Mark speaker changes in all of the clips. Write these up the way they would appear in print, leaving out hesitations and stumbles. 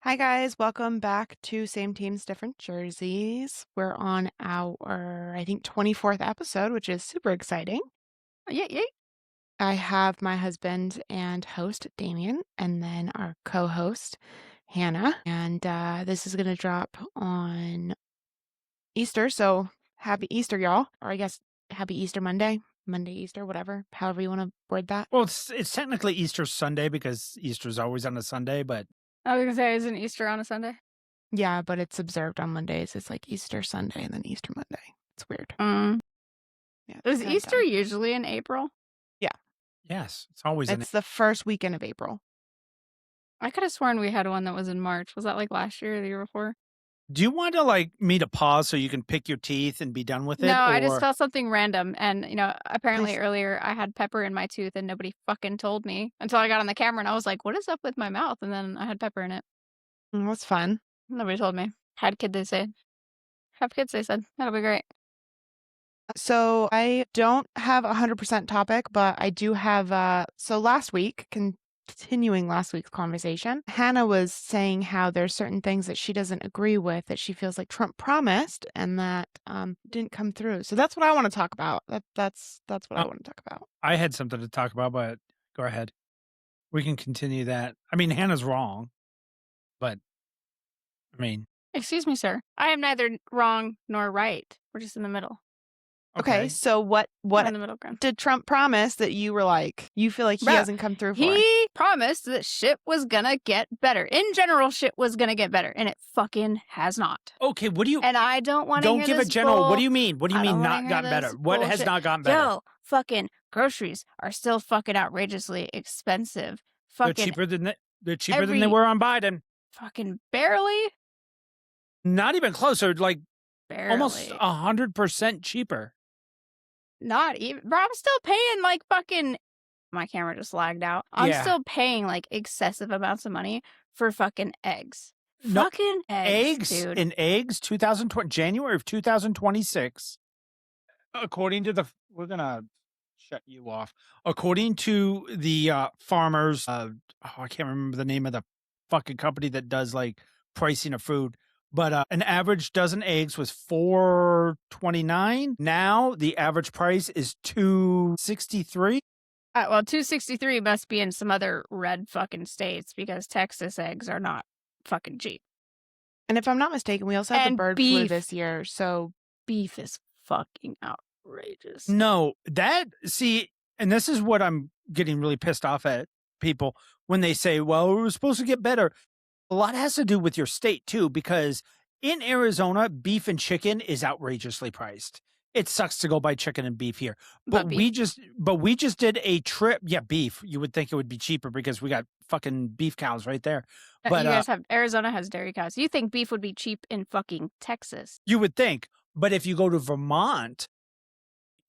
Speaker 1: Hi guys, welcome back to Same Teams, Different Jerseys. We're on our, I think, 24th episode, which is super exciting.
Speaker 2: Yay, yay.
Speaker 1: I have my husband and host, Damian, and then our co-host, Hannah. And this is going to drop on Easter, so happy Easter, y'all. Or I guess happy Easter Monday, Easter, whatever, however you want to word that.
Speaker 3: Well, it's technically Easter Sunday because Easter's always on a Sunday, but
Speaker 2: I was gonna say, isn't Easter on a Sunday?
Speaker 1: Yeah, but it's observed on Mondays. It's like Easter Sunday and then Easter Monday. It's weird. Yeah, it's
Speaker 2: Is
Speaker 1: kinda
Speaker 2: Easter
Speaker 1: dumb.
Speaker 2: usually in April?
Speaker 3: yes, it's always in.
Speaker 1: It's the first weekend of April.
Speaker 2: I could have sworn we had one that was in March. Was that like last year or the year before?
Speaker 3: Do you want to me to pause so you can pick your teeth and be done with
Speaker 2: No,
Speaker 3: it,
Speaker 2: I just
Speaker 3: or
Speaker 2: felt something random. And, apparently
Speaker 1: Please.
Speaker 2: earlier I had pepper in my tooth and nobody fucking told me until I got on the camera and I was like, what is up with my mouth? And then I had pepper in it.
Speaker 1: That's fun.
Speaker 2: Nobody told me. Had kid, they said. Have kids, they said. That'll be great.
Speaker 1: So I don't have a 100% topic, but I do have, so last week, continuing last week's conversation, Hannah was saying how there's certain things that she doesn't agree with that she feels like Trump promised and that didn't come through. So that's what I want to talk about. That's what I
Speaker 3: Oh,
Speaker 1: want to talk about.
Speaker 3: I had something to talk about, but go ahead. We can continue that. I mean, Hannah's wrong, but I mean,
Speaker 2: Excuse me, sir. I am neither wrong nor right. We're just in the middle.
Speaker 1: Okay,
Speaker 3: okay.
Speaker 1: so what
Speaker 2: We're in the middle ground.
Speaker 1: did Trump promise that you were like, you feel like he
Speaker 2: Bruh,
Speaker 1: hasn't come through for?
Speaker 2: He promised that shit was gonna get better. In general, shit was gonna get better, and it fucking has not.
Speaker 3: Okay, what do you
Speaker 2: And I don't want to
Speaker 3: don't
Speaker 2: hear
Speaker 3: give a
Speaker 2: this
Speaker 3: general? What do
Speaker 2: bull.
Speaker 3: you mean? What do you
Speaker 2: I don't
Speaker 3: mean
Speaker 2: wanna
Speaker 3: not
Speaker 2: hear
Speaker 3: gotten better?
Speaker 2: this
Speaker 3: What has
Speaker 2: bullshit.
Speaker 3: not gotten better?
Speaker 2: Yo, fucking groceries are still fucking outrageously expensive.
Speaker 3: They're
Speaker 2: Fucking
Speaker 3: cheaper than they were on Biden.
Speaker 2: fucking barely,
Speaker 3: Not even closer, like almost
Speaker 2: barely.
Speaker 3: 100% cheaper.
Speaker 2: Not even, bro. I'm still paying like fucking. My camera just lagged out. I'm
Speaker 3: Yeah.
Speaker 2: still paying like excessive amounts of money for fucking eggs.
Speaker 3: No,
Speaker 2: Fucking eggs, dude.
Speaker 3: in eggs 2020 January of 2026, according to we're gonna shut you off, according to the farmers, I can't remember the name of the fucking company that does like pricing of food, but an average dozen eggs was 4.29. Now the average price is 2.63.
Speaker 2: Well, 263 must be in some other red fucking states because Texas eggs are not fucking cheap.
Speaker 1: And if I'm not mistaken, we also had the
Speaker 2: And
Speaker 1: bird flu
Speaker 2: beef.
Speaker 1: this year. So
Speaker 2: Beef is fucking outrageous.
Speaker 3: No, and this is what I'm getting really pissed off at people when they say, well, we were supposed to get better. A lot has to do with your state too, because in Arizona, beef and chicken is outrageously priced. It sucks to go buy chicken and beef here, but we just did a trip. Yeah, beef. You would think it would be cheaper because we got fucking beef cows right there. But
Speaker 2: you guys have Arizona has dairy cows. You think beef would be cheap in fucking Texas?
Speaker 3: you would think, but if you go to Vermont,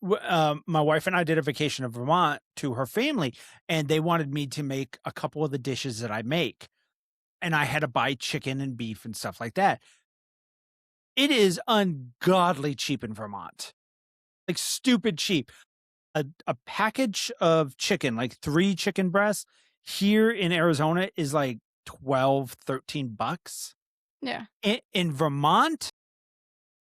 Speaker 3: my wife and I did a vacation in Vermont to her family, and they wanted me to make a couple of the dishes that I make, and I had to buy chicken and beef and stuff like that. It is ungodly cheap in Vermont, like stupid cheap. A package of chicken, like 3 chicken breasts, here in Arizona is like 12, $13.
Speaker 2: Yeah.
Speaker 3: In Vermont,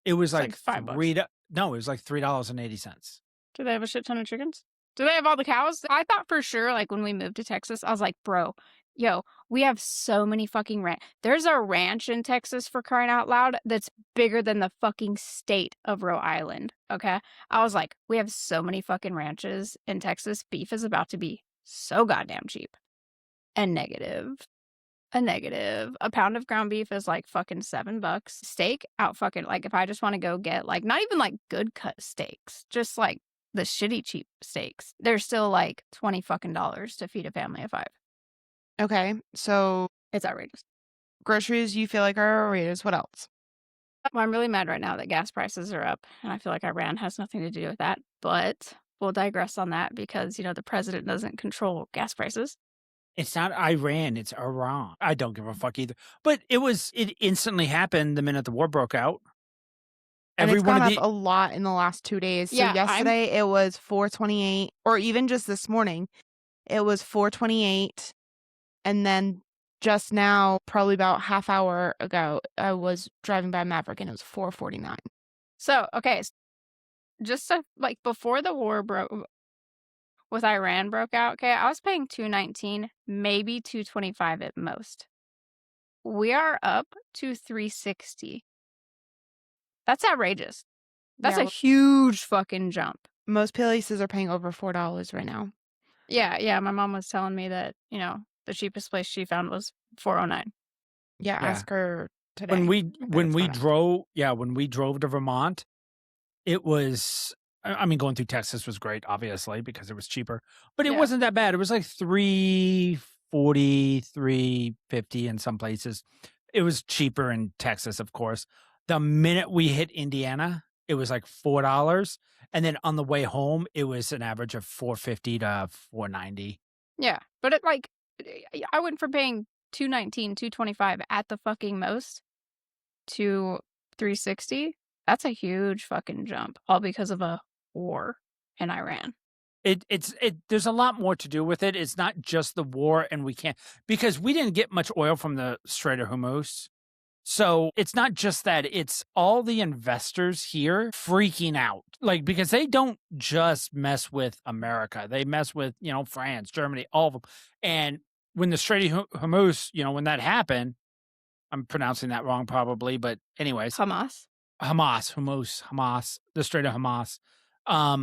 Speaker 3: it was like
Speaker 2: $5.
Speaker 3: No, it was like $3.80.
Speaker 2: Do they have a shit ton of chickens? Do they have all the cows? I thought for sure, like, when we moved to Texas, I was like, bro, yo, we have so many fucking There's a ranch in Texas, for crying out loud, that's bigger than the fucking state of Rhode Island, okay? I was like, we have so many fucking ranches in Texas. Beef is about to be so goddamn cheap. And negative. A pound of ground beef is like fucking $7. Steak out fucking, like, if I just want to go get like not even like good cut steaks, just like the shitty cheap steaks, they're still like $20 fucking to feed a family of 5.
Speaker 1: okay, so
Speaker 2: It's outrageous.
Speaker 1: groceries you feel like are outrageous. What else?
Speaker 2: Well, I'm really mad right now that gas prices are up, and I feel like Iran has nothing to do with that. But we'll digress on that because the president doesn't control gas prices.
Speaker 3: It's not Iran, it's Iran. I don't give a fuck either. But it instantly happened the minute the war broke out.
Speaker 1: And
Speaker 3: Every
Speaker 1: it's
Speaker 3: one
Speaker 1: gone
Speaker 3: of
Speaker 1: up a lot in the last 2 days. So
Speaker 2: Yeah,
Speaker 1: yesterday it was 428, or even just this morning, it was 428, and then just now, probably about half hour ago, I was driving by Maverick and it was $4.49.
Speaker 2: So, okay, just so, like, before the war with Iran broke out, okay, I was paying $2.19, maybe $2.25 at most. We are up to $3.60. That's outrageous. That's
Speaker 1: Yeah,
Speaker 2: a huge fucking jump.
Speaker 1: most places are paying over $4 right now.
Speaker 2: Yeah, my mom was telling me that, the cheapest place she found was $4.09.
Speaker 1: Yeah,
Speaker 3: Yeah.
Speaker 1: ask her today.
Speaker 3: When
Speaker 1: I
Speaker 3: we
Speaker 1: bet
Speaker 3: when
Speaker 1: it's
Speaker 3: we
Speaker 1: gone up.
Speaker 3: drove to Vermont, it was I mean, going through Texas was great, obviously, because it was cheaper, but it
Speaker 2: Yeah.
Speaker 3: wasn't that bad. It was like 340, 350 in some places. It was cheaper in Texas, of course. The minute we hit Indiana, it was like $4. And then on the way home, it was an average of 450 to 490.
Speaker 2: Yeah, but it, like, I went from paying $2.19, $2.25 at the fucking most to $3.60. That's a huge fucking jump, all because of a war in Iran.
Speaker 3: There's a lot more to do with it. It's not just the war, and because we didn't get much oil from the Strait of Hormuz. So it's not just that, it's all the investors here freaking out. Like, because they don't just mess with America. They mess with, France, Germany, all of them. And when the Strait of Hormuz, when that happened, I'm pronouncing that wrong probably, but anyways,
Speaker 2: Hamas?
Speaker 3: Hamas, the Strait of Hamas.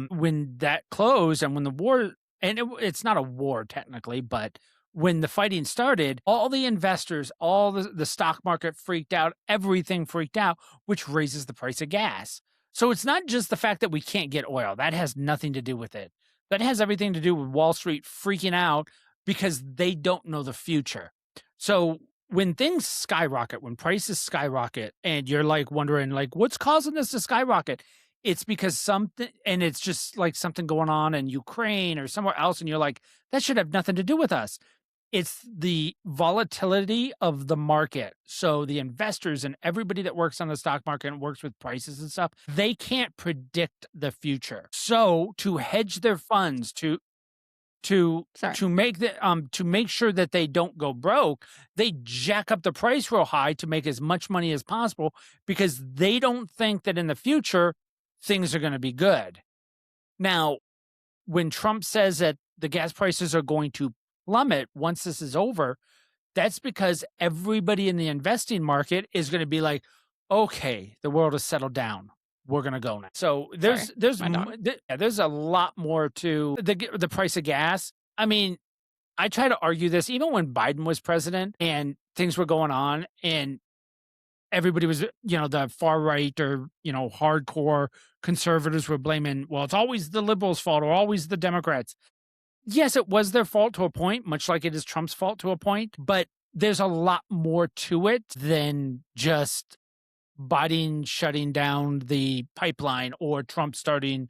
Speaker 3: When that closed and when the war, and it's not a war technically, but when the fighting started, all the investors, all the stock market freaked out, everything freaked out, which raises the price of gas. So it's not just the fact that we can't get oil. That has nothing to do with it. That has everything to do with Wall Street freaking out because they don't know the future. So when things skyrocket, when prices skyrocket, and you're like wondering, like, what's causing this to skyrocket? It's because something, and it's just like something going on in Ukraine or somewhere else, and you're like, that should have nothing to do with us. It's the volatility of the market. So the investors and everybody that works on the stock market and works with prices and stuff, they can't predict the future. So to hedge their funds, to make sure that they don't go broke, they jack up the price real high to make as much money as possible because they don't think that in the future things are going to be good. Now, when Trump says that the gas prices are going to plummet once this is over, that's because everybody in the investing market is going to be like, okay, the world has settled down. We're going to go now. So there's a lot more to the price of gas. I mean, I try to argue this even when Biden was president and things were going on and everybody was, the far right or, hardcore conservatives were blaming, well, it's always the liberals' fault or always the Democrats. Yes, it was their fault to a point, much like it is Trump's fault to a point, but there's a lot more to it than just Biden shutting down the pipeline or Trump starting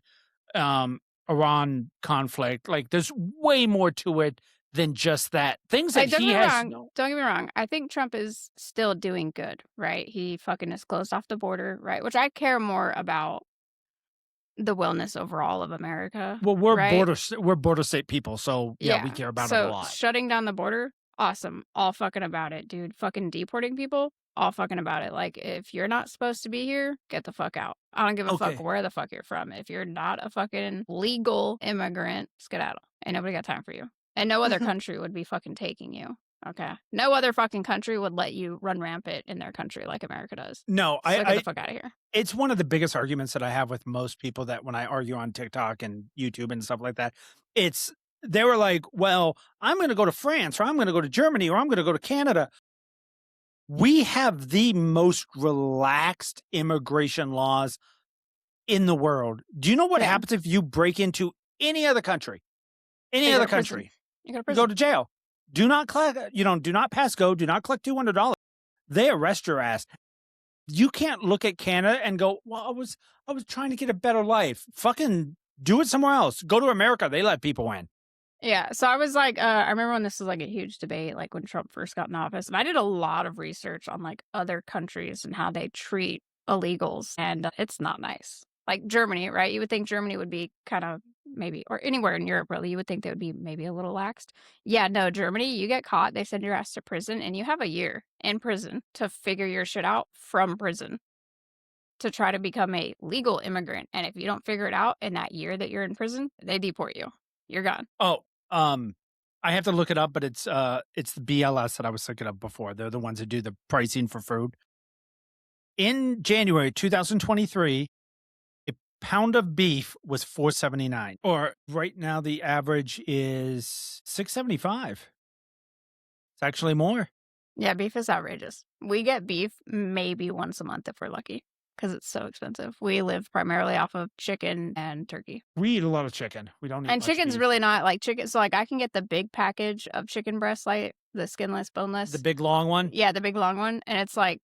Speaker 3: Iran conflict. Like, there's way more to it than just that. Things that
Speaker 2: Don't
Speaker 3: he
Speaker 2: get me
Speaker 3: has.
Speaker 2: wrong. Don't get me wrong. I think Trump is still doing good, right? He fucking has closed off the border, right? Which I care more about the wellness overall of America.
Speaker 3: Well, we're
Speaker 2: right?
Speaker 3: border state people, so yeah, we care about it a lot.
Speaker 2: Shutting down the border, awesome. All fucking about it, dude. Fucking deporting people, all fucking about it. Like, if you're not supposed to be here, get the fuck out. I don't give a fuck where the fuck you're from. If you're not a fucking legal immigrant, skedaddle. Ain't nobody got time for you. And no other country would be fucking taking you. Okay. No other fucking country would let you run rampant in their country like America does.
Speaker 3: No,
Speaker 2: So get the fuck out of here.
Speaker 3: It's one of the biggest arguments that I have with most people that when I argue on TikTok and YouTube and stuff like that, they were like, well, I'm going to go to France or I'm going to go to Germany or I'm going to go to Canada. We have the most relaxed immigration laws in the world. Do you know what happens if you break into any other country? Any other country?
Speaker 2: You go to
Speaker 3: You
Speaker 2: prison.
Speaker 3: go to jail. Do not do not pass go. Do not collect $200. They arrest your ass. You can't look at Canada and go, well, I was trying to get a better life. Fucking do it somewhere else. Go to America. They let people in.
Speaker 2: Yeah. So I was like, I remember when this was like a huge debate, like when Trump first got in office. And I did a lot of research on like other countries and how they treat illegals. And it's not nice. Like Germany, right? You would think Germany would be kind of maybe, or anywhere in Europe, really, you would think they would be maybe a little laxed. Yeah, no, Germany, you get caught, they send your ass to prison, and you have a year in prison to figure your shit out from prison to try to become a legal immigrant. And if you don't figure it out in that year that you're in prison, they deport you. You're gone.
Speaker 3: Oh, I have to look it up, but it's the BLS that I was looking up before. They're the ones that do the pricing for food. In January 2023, a pound of beef was $4.79, or right now the average is $6.75. It's actually more.
Speaker 2: Yeah, beef is outrageous. We get beef maybe once a month if we're lucky because it's so expensive. We live primarily off of chicken and turkey.
Speaker 3: We eat a lot of chicken. We don't eat
Speaker 2: And
Speaker 3: much
Speaker 2: chicken's
Speaker 3: beef.
Speaker 2: really not like chicken. So, like, I can get the big package of chicken breast, like the skinless, boneless.
Speaker 3: The big long one.
Speaker 2: Yeah, the big long one. And it's like,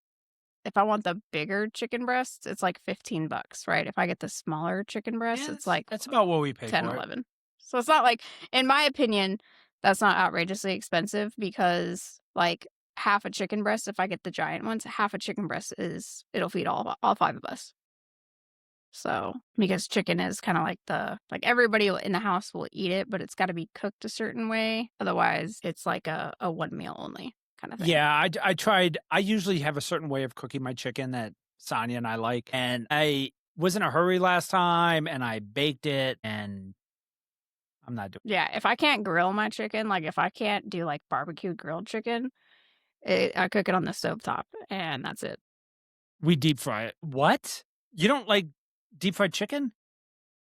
Speaker 2: if I want the bigger chicken breasts, it's like $15, right? If I get the smaller chicken breasts, it's like
Speaker 3: that's about what we pay
Speaker 2: 10,
Speaker 3: for.
Speaker 2: 11. So it's not like, in my opinion, that's not outrageously expensive because like half a chicken breast, if I get the giant ones, half a chicken breast it'll feed all 5 of us. So, because chicken is kind of like everybody in the house will eat it, but it's got to be cooked a certain way. Otherwise, it's like a one meal only kind of thing.
Speaker 3: Yeah, I tried. I usually have a certain way of cooking my chicken that Sonia and I like. And I was in a hurry last time and I baked it and I'm not doing
Speaker 2: Yeah, if I can't grill my chicken, like if I can't do like barbecue grilled chicken, I cook it on the stovetop and that's it.
Speaker 3: We deep fry it. What? You don't like deep fried chicken?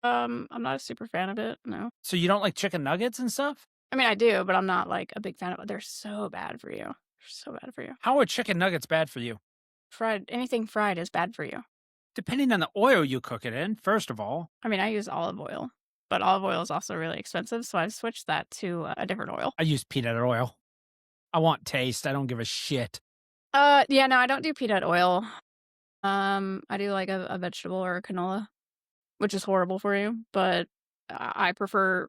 Speaker 2: I'm not a super fan of it, no.
Speaker 3: So you don't like chicken nuggets and stuff?
Speaker 2: I mean, I do, but I'm not like a big fan of it. They're so bad for you. They're so bad for you.
Speaker 3: How are chicken nuggets bad for you?
Speaker 2: Anything fried is bad for you.
Speaker 3: Depending on the oil you cook it in, first of all.
Speaker 2: I mean, I use olive oil, but olive oil is also really expensive, so I've switched that to a different oil.
Speaker 3: I use peanut oil. I want taste. I don't give a shit.
Speaker 2: Yeah, no, I don't do peanut oil. I do like a vegetable or a canola, which is horrible for you, but I prefer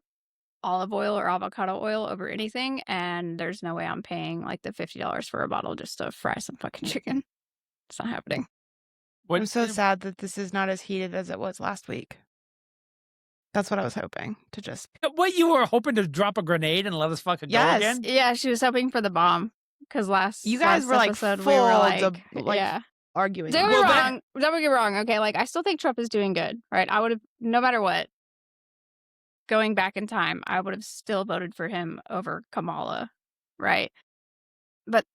Speaker 2: olive oil or avocado oil over anything, and there's no way I'm paying like the $50 for a bottle just to fry some fucking chicken. It's not happening.
Speaker 1: I'm so sad that this is not as heated as it was last week. That's what I was hoping to just.
Speaker 3: What, you were hoping to drop a grenade and let us fucking go again?
Speaker 2: Yeah, she was hoping for the bomb because
Speaker 1: You guys
Speaker 2: last
Speaker 1: were like
Speaker 2: episode
Speaker 1: full
Speaker 2: we were like,
Speaker 1: yeah, arguing.
Speaker 2: Don't get me wrong. Don't get me wrong. Okay, like I still think Trump is doing good, right? I would have, no matter what, going back in time, I would have still voted for him over Kamala, right? But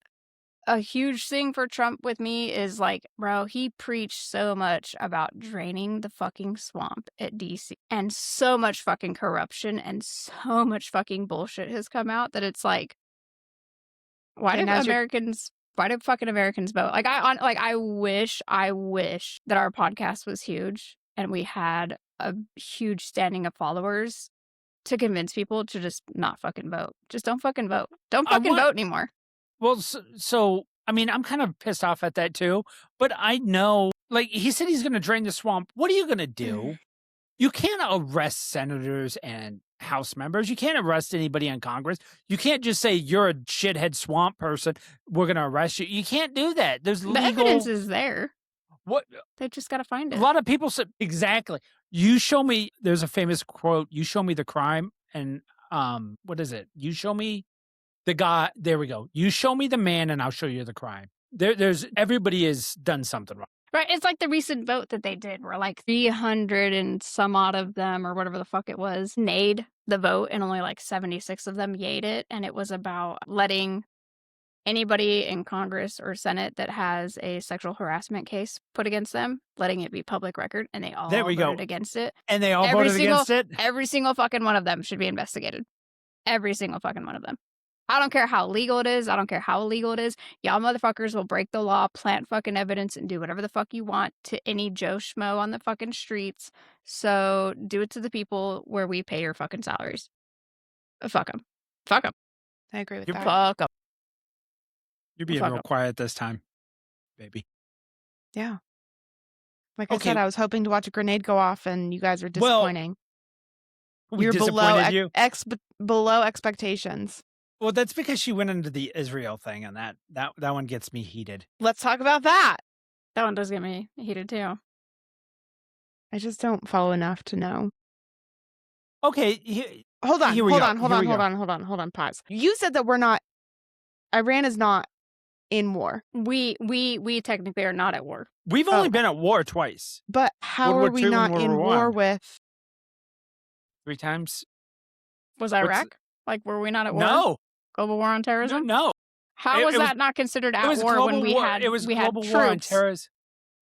Speaker 2: a huge thing for Trump with me is like, bro, he preached so much about draining the fucking swamp at DC and so much fucking corruption and so much fucking bullshit has come out that it's like, why do fucking Americans vote? Like I wish that our podcast was huge and we had a huge standing of followers to convince people to just not fucking vote. Just don't fucking vote. Don't fucking vote anymore.
Speaker 3: Well, so I mean, I'm kind of pissed off at that too, but I know, like, he said he's going to drain the swamp. What are you going to do? You can't arrest senators and House members. You can't arrest anybody in Congress. You can't just say you're a shithead swamp person. We're going to arrest you. You can't do that. There's
Speaker 2: the evidence is there.
Speaker 3: What?
Speaker 2: They just got to find it.
Speaker 3: A lot of people said exactly. You show me. There's a famous quote. You show me the crime, and what is it? You show me the guy. There we go. You show me the man, and I'll show you the crime. There's everybody has done something wrong.
Speaker 2: Right. It's like the recent vote that they did where like 300 and some odd of them or whatever the fuck it was nayed the vote and only like 76 of them yayed it. And it was about letting anybody in Congress or Senate that has a sexual harassment case put against them, letting it be public record. And they all voted against it.
Speaker 3: And they all voted against it?
Speaker 2: Every single fucking one of them should be investigated. Every single fucking one of them. I don't care how legal it is. I don't care how illegal it is. Y'all motherfuckers will break the law, plant fucking evidence, and do whatever the fuck you want to any Joe Schmo on the fucking streets. So do it to the people where we pay your fucking salaries. Fuck them. Fuck them.
Speaker 1: I agree with that.
Speaker 2: Fuck them.
Speaker 3: You're being real quiet this time, baby.
Speaker 1: Yeah. Like I said, I was hoping to watch a grenade go off, and you guys are disappointing.
Speaker 3: You're
Speaker 1: below expectations.
Speaker 3: Well, that's because she went into the Israel thing, and that one gets me heated.
Speaker 1: Let's talk about that.
Speaker 2: That one does get me heated too.
Speaker 1: I just don't follow enough to know.
Speaker 3: Okay,
Speaker 1: Hold on,
Speaker 3: here we
Speaker 1: hold
Speaker 3: go.
Speaker 1: on, hold
Speaker 3: Here
Speaker 1: on,
Speaker 3: we
Speaker 1: hold
Speaker 3: go.
Speaker 1: on, hold on, hold on, pause. You said that Iran is not in war.
Speaker 2: We technically are not at war.
Speaker 3: We've only been at war twice.
Speaker 1: But how
Speaker 3: World War
Speaker 1: are we
Speaker 3: II and
Speaker 1: not
Speaker 3: World
Speaker 1: in
Speaker 3: War
Speaker 1: war
Speaker 3: I.
Speaker 1: with
Speaker 3: 3 times.
Speaker 2: Was Iraq? Like, were we not at war?
Speaker 3: No.
Speaker 2: Global war on terrorism?
Speaker 3: No.
Speaker 2: How was that not considered at war when we had
Speaker 3: it was
Speaker 2: we had
Speaker 3: global war on
Speaker 2: troops
Speaker 3: terrorism.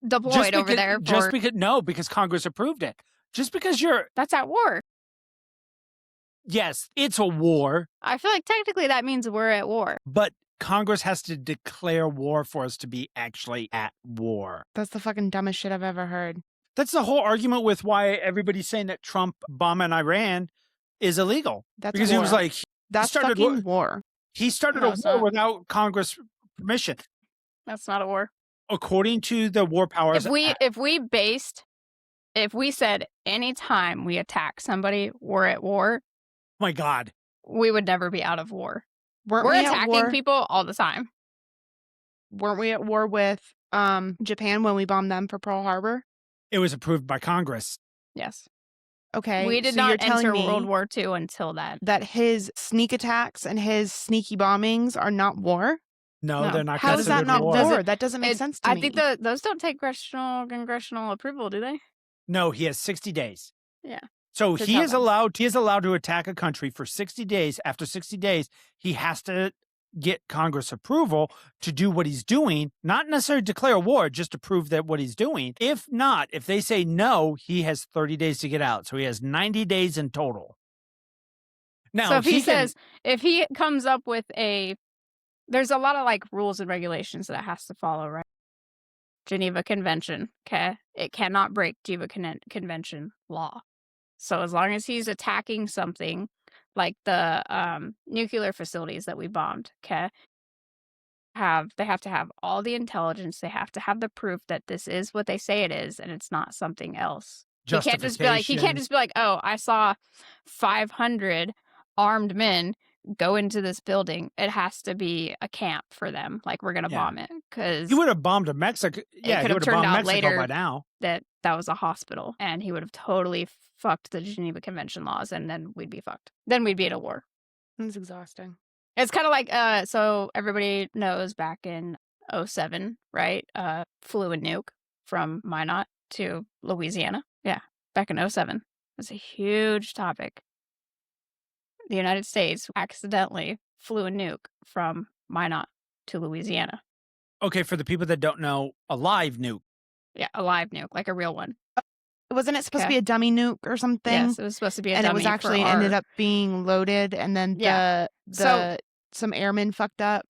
Speaker 2: deployed over there for...
Speaker 3: Because Congress approved it. Just because
Speaker 2: That's at war.
Speaker 3: yes, it's a war,
Speaker 2: I feel like technically that means we're at war.
Speaker 3: but Congress has to declare war for us to be actually at war.
Speaker 1: That's the fucking dumbest shit I've ever heard.
Speaker 3: That's the whole argument with why everybody's saying that Trump bombing Iran is illegal.
Speaker 1: That's
Speaker 3: because
Speaker 1: war.
Speaker 3: he was like,
Speaker 1: That's
Speaker 3: started
Speaker 1: fucking war.
Speaker 3: he started
Speaker 2: No,
Speaker 3: a
Speaker 2: it's
Speaker 3: war
Speaker 2: not.
Speaker 3: without Congress permission.
Speaker 2: That's not a war.
Speaker 3: According to the War Powers Act.
Speaker 2: If we said anytime we attack somebody, we're at war,
Speaker 3: Oh my God.
Speaker 2: we would never be out of war.
Speaker 1: We're
Speaker 2: We're
Speaker 1: at
Speaker 2: attacking
Speaker 1: war?
Speaker 2: people all the time.
Speaker 1: Weren't we at war with Japan when we bombed them for Pearl Harbor?
Speaker 3: It was approved by Congress.
Speaker 2: Yes.
Speaker 1: Okay.
Speaker 2: We did
Speaker 1: so you're
Speaker 2: not
Speaker 1: telling
Speaker 2: enter
Speaker 1: me
Speaker 2: World War II until then.
Speaker 1: that his sneak attacks and his sneaky bombings are not war?
Speaker 3: No,
Speaker 2: No.
Speaker 3: they're not
Speaker 1: How is that
Speaker 3: considered
Speaker 1: not
Speaker 3: war.
Speaker 1: war? That doesn't make sense to me.
Speaker 2: I think those don't take congressional approval, do they?
Speaker 3: No, he has 60 days.
Speaker 2: Yeah.
Speaker 3: So
Speaker 2: To
Speaker 3: he
Speaker 2: tell
Speaker 3: is
Speaker 2: them.
Speaker 3: allowed to attack a country for 60 days. After 60 days, he has to get Congress approval to do what he's doing, not necessarily declare war, just to prove that what he's doing. If not, if they say no, he has 30 days to get out. So he has 90 days in total. Now,
Speaker 2: So if he comes up with there's a lot of like rules and regulations that it has to follow, right? Geneva Convention, okay? It cannot break Geneva Convention law. So as long as he's attacking something like the nuclear facilities that we bombed, okay? They have to have all the intelligence. They have to have the proof that this is what they say it is and it's not something else. He can't just be like, oh, I saw 500 armed men go into this building. It has to be a camp for them. Like, we're gonna bomb it because
Speaker 3: he would have bombed Mexico. Yeah,
Speaker 2: could
Speaker 3: he
Speaker 2: have
Speaker 3: would have
Speaker 2: turned
Speaker 3: bombed
Speaker 2: out
Speaker 3: Mexico
Speaker 2: later
Speaker 3: by now.
Speaker 2: that was a hospital, and he would have totally fucked the Geneva Convention laws, and then we'd be fucked. Then we'd be at a war.
Speaker 1: That's exhausting.
Speaker 2: It's kind of like so everybody knows back in 2007, right? Flew a nuke from Minot to Louisiana. Yeah, back in 2007. It was a huge topic. The United States accidentally flew a nuke from Minot to Louisiana.
Speaker 3: Okay, for the people that don't know, a live nuke.
Speaker 2: Yeah, a live nuke, like a real one.
Speaker 1: Wasn't it supposed to be a dummy nuke or something?
Speaker 2: Yes, it was supposed to be a
Speaker 1: and
Speaker 2: dummy.
Speaker 1: it was actually ended up being loaded, and then some airmen fucked up.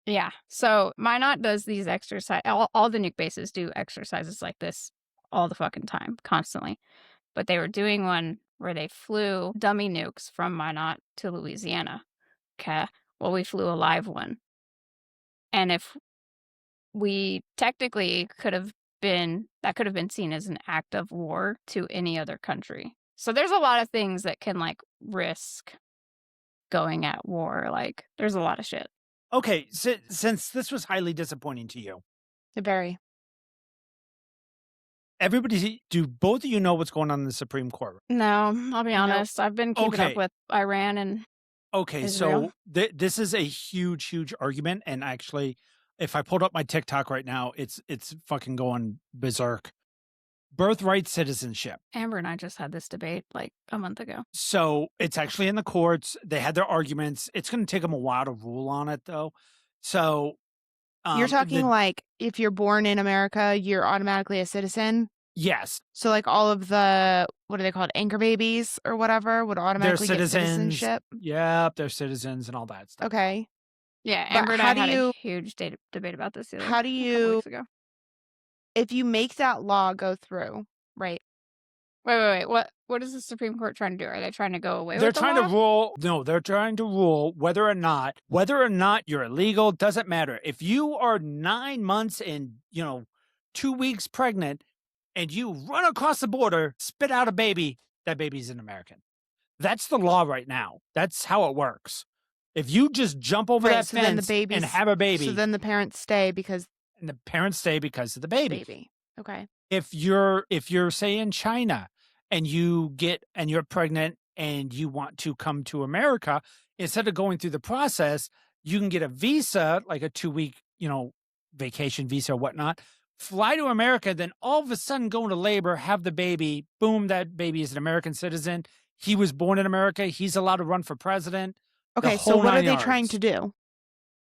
Speaker 2: Yeah. So Minot does these exercise. All the nuke bases do exercises like this all the fucking time, constantly. But they were doing one where they flew dummy nukes from Minot to Louisiana. Okay. Well, we flew a live one. And if we technically could have been seen as an act of war to any other country. So there's a lot of things that can like risk going at war. Like, there's a lot of shit.
Speaker 3: Okay, since this was highly disappointing to you,
Speaker 1: Very.
Speaker 3: do both of you know what's going on in the Supreme Court?
Speaker 2: No, I'll be honest. I've been keeping up with Iran and
Speaker 3: Okay,
Speaker 2: Israel.
Speaker 3: so this is a huge, huge argument. And actually, if I pulled up my TikTok right now, it's fucking going berserk. Birthright citizenship.
Speaker 2: Amber and I just had this debate like a month ago.
Speaker 3: So it's actually in the courts. They had their arguments. It's going to take them a while to rule on it, though. So
Speaker 1: you're talking like if you're born in America, you're automatically a citizen?
Speaker 3: Yes.
Speaker 1: So like all of the, what are they called, anchor babies or whatever would automatically get citizenship?
Speaker 3: Yep, they're citizens and all that stuff.
Speaker 1: Okay.
Speaker 2: Yeah,
Speaker 1: But
Speaker 2: Amber and I had a huge debate about this the other
Speaker 1: How do
Speaker 2: couple
Speaker 1: you,
Speaker 2: weeks ago.
Speaker 1: if you make that law go through, right?
Speaker 2: Wait. What is the Supreme Court trying to do? Are they trying to go away
Speaker 3: They're
Speaker 2: with the
Speaker 3: trying
Speaker 2: law?
Speaker 3: to rule. No, they're trying to rule whether or not you're illegal. Doesn't matter. If you are 9 months and 2 weeks pregnant, and you run across the border, spit out a baby, that baby's an American. That's the law right now. That's how it works. If you just jump over that fence and have a baby,
Speaker 1: so then the parents stay because
Speaker 3: of the baby.
Speaker 1: Okay.
Speaker 3: If you're say in China and you're pregnant and you want to come to America, instead of going through the process, you can get a visa, like a 2-week, vacation visa or whatnot, fly to America, then all of a sudden go into labor, have the baby, boom, that baby is an American citizen. He was born in America. He's allowed to run for president.
Speaker 1: Okay, so what are they trying to do?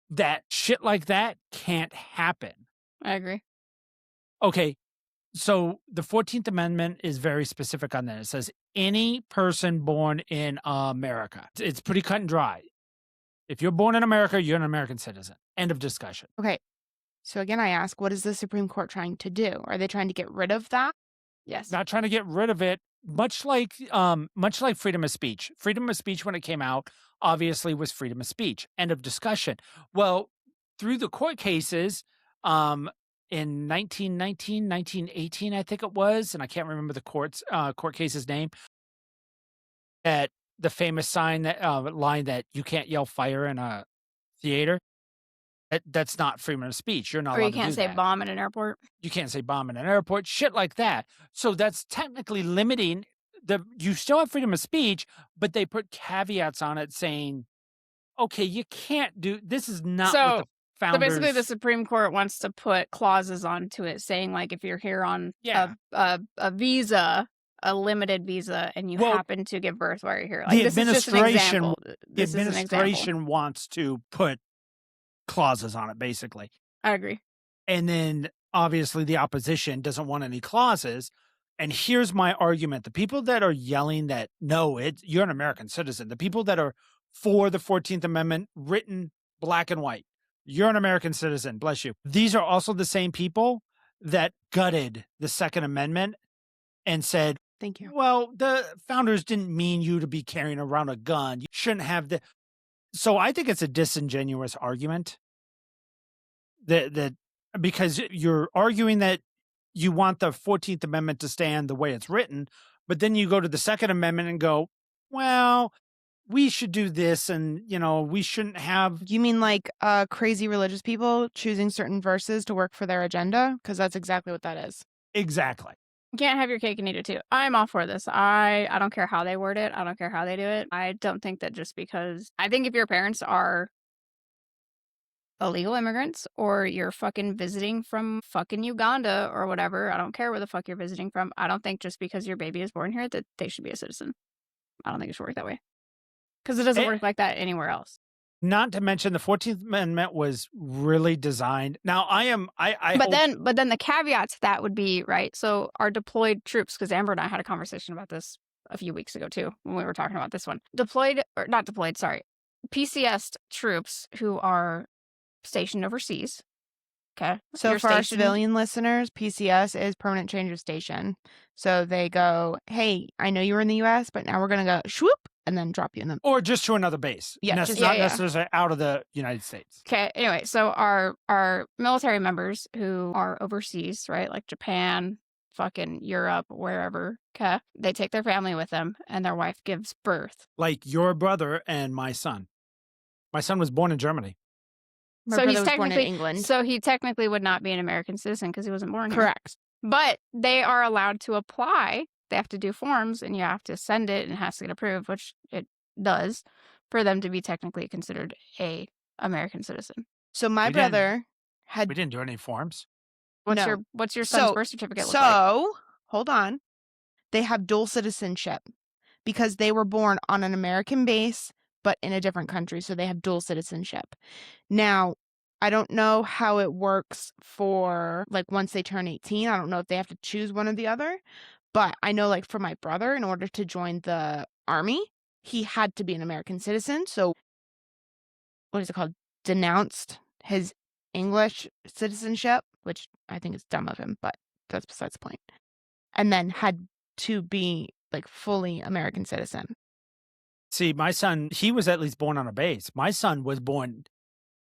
Speaker 3: That shit like that can't happen.
Speaker 2: I agree.
Speaker 3: Okay, so the 14th Amendment is very specific on that. It says any person born in America. It's pretty cut and dry. If you're born in America, you're an American citizen. End of discussion.
Speaker 1: Okay, so again, I ask, what is the Supreme Court trying to do? Are they trying to get rid of that?
Speaker 2: Yes.
Speaker 3: Not trying to get rid of it. Much like freedom of speech. Freedom of speech, when it came out, obviously was freedom of speech. End of discussion. Well, through the court cases, in 1919, 1918, I think it was, and I can't remember the court case's name, at the famous line that you can't yell fire in a theater. That's not freedom of speech. You're not
Speaker 2: Or
Speaker 3: allowed
Speaker 2: you
Speaker 3: to do
Speaker 2: can't say
Speaker 3: that.
Speaker 2: bomb in an airport.
Speaker 3: You can't say bomb in an airport, shit like that. So that's technically limiting you still have freedom of speech, but they put caveats on it saying, okay, you can't do, this is not what the founders.
Speaker 2: So basically the Supreme Court wants to put clauses onto it saying, like, if you're here on a visa, a limited visa, and you happen to give birth while you're here. Like, this is just an example.
Speaker 3: The administration wants to put clauses on it, basically.
Speaker 2: I agree.
Speaker 3: And then obviously the opposition doesn't want any clauses. And here's my argument. The people that are yelling that, no, you're an American citizen, the people that are for the 14th Amendment written black and white, you're an American citizen, bless you. These are also the same people that gutted the Second Amendment and said,
Speaker 1: thank you.
Speaker 3: Well, the founders didn't mean you to be carrying around a gun. You shouldn't have the. So I think it's a disingenuous argument that because you're arguing that you want the 14th Amendment to stand the way it's written, but then you go to the Second Amendment and go, well, we should do this, and we shouldn't have.
Speaker 1: You mean like crazy religious people choosing certain verses to work for their agenda? Because that's exactly what that is.
Speaker 3: Exactly.
Speaker 2: You can't have your cake and eat it too. I'm all for this. I don't care how they word it. I don't care how they do it. I don't think that just because... I think if your parents are illegal immigrants or you're fucking visiting from fucking Uganda or whatever, I don't care where the fuck you're visiting from. I don't think just because your baby is born here that they should be a citizen. I don't think it should work that way. Because it doesn't work like that anywhere else.
Speaker 3: Not to mention the 14th Amendment was really designed. Now
Speaker 2: But then the caveat to that would be, right, so our deployed troops, because Amber and I had a conversation about this a few weeks ago too, when we were talking about this one. PCS troops who are stationed overseas. Okay.
Speaker 1: So for our civilian listeners, PCS is permanent change of station. So they go, hey, I know you were in the US, but now we're going to go swoop and then drop you in them.
Speaker 3: Or just to another base.
Speaker 1: Yeah.
Speaker 3: Not necessarily out of the United States.
Speaker 2: Okay. Anyway, so our military members who are overseas, right? Like Japan, fucking Europe, wherever. Okay. They take their family with them and their wife gives birth.
Speaker 3: Like your brother and my son. My son was born in Germany.
Speaker 1: My brother was born in England.
Speaker 2: So he technically would not be an American citizen because he wasn't born here.
Speaker 1: Correct.
Speaker 2: But they are allowed to apply. They have to do forms and you have to send it and it has to get approved, which it does, for them to be technically considered a American citizen.
Speaker 1: So my brother had...
Speaker 3: We didn't do any forms.
Speaker 2: What's your son's birth certificate look like?
Speaker 1: So, hold on. They have dual citizenship because they were born on an American base but in a different country, so they have dual citizenship. Now, I don't know how it works for, like, once they turn 18. I don't know if they have to choose one or the other, but I know, like, for my brother, in order to join the Army, he had to be an American citizen, so, what is it called? Denounced his English citizenship, which I think is dumb of him, but that's besides the point. And then had to be, like, fully American citizen.
Speaker 3: See, my son, he was at least born on a base. My son was born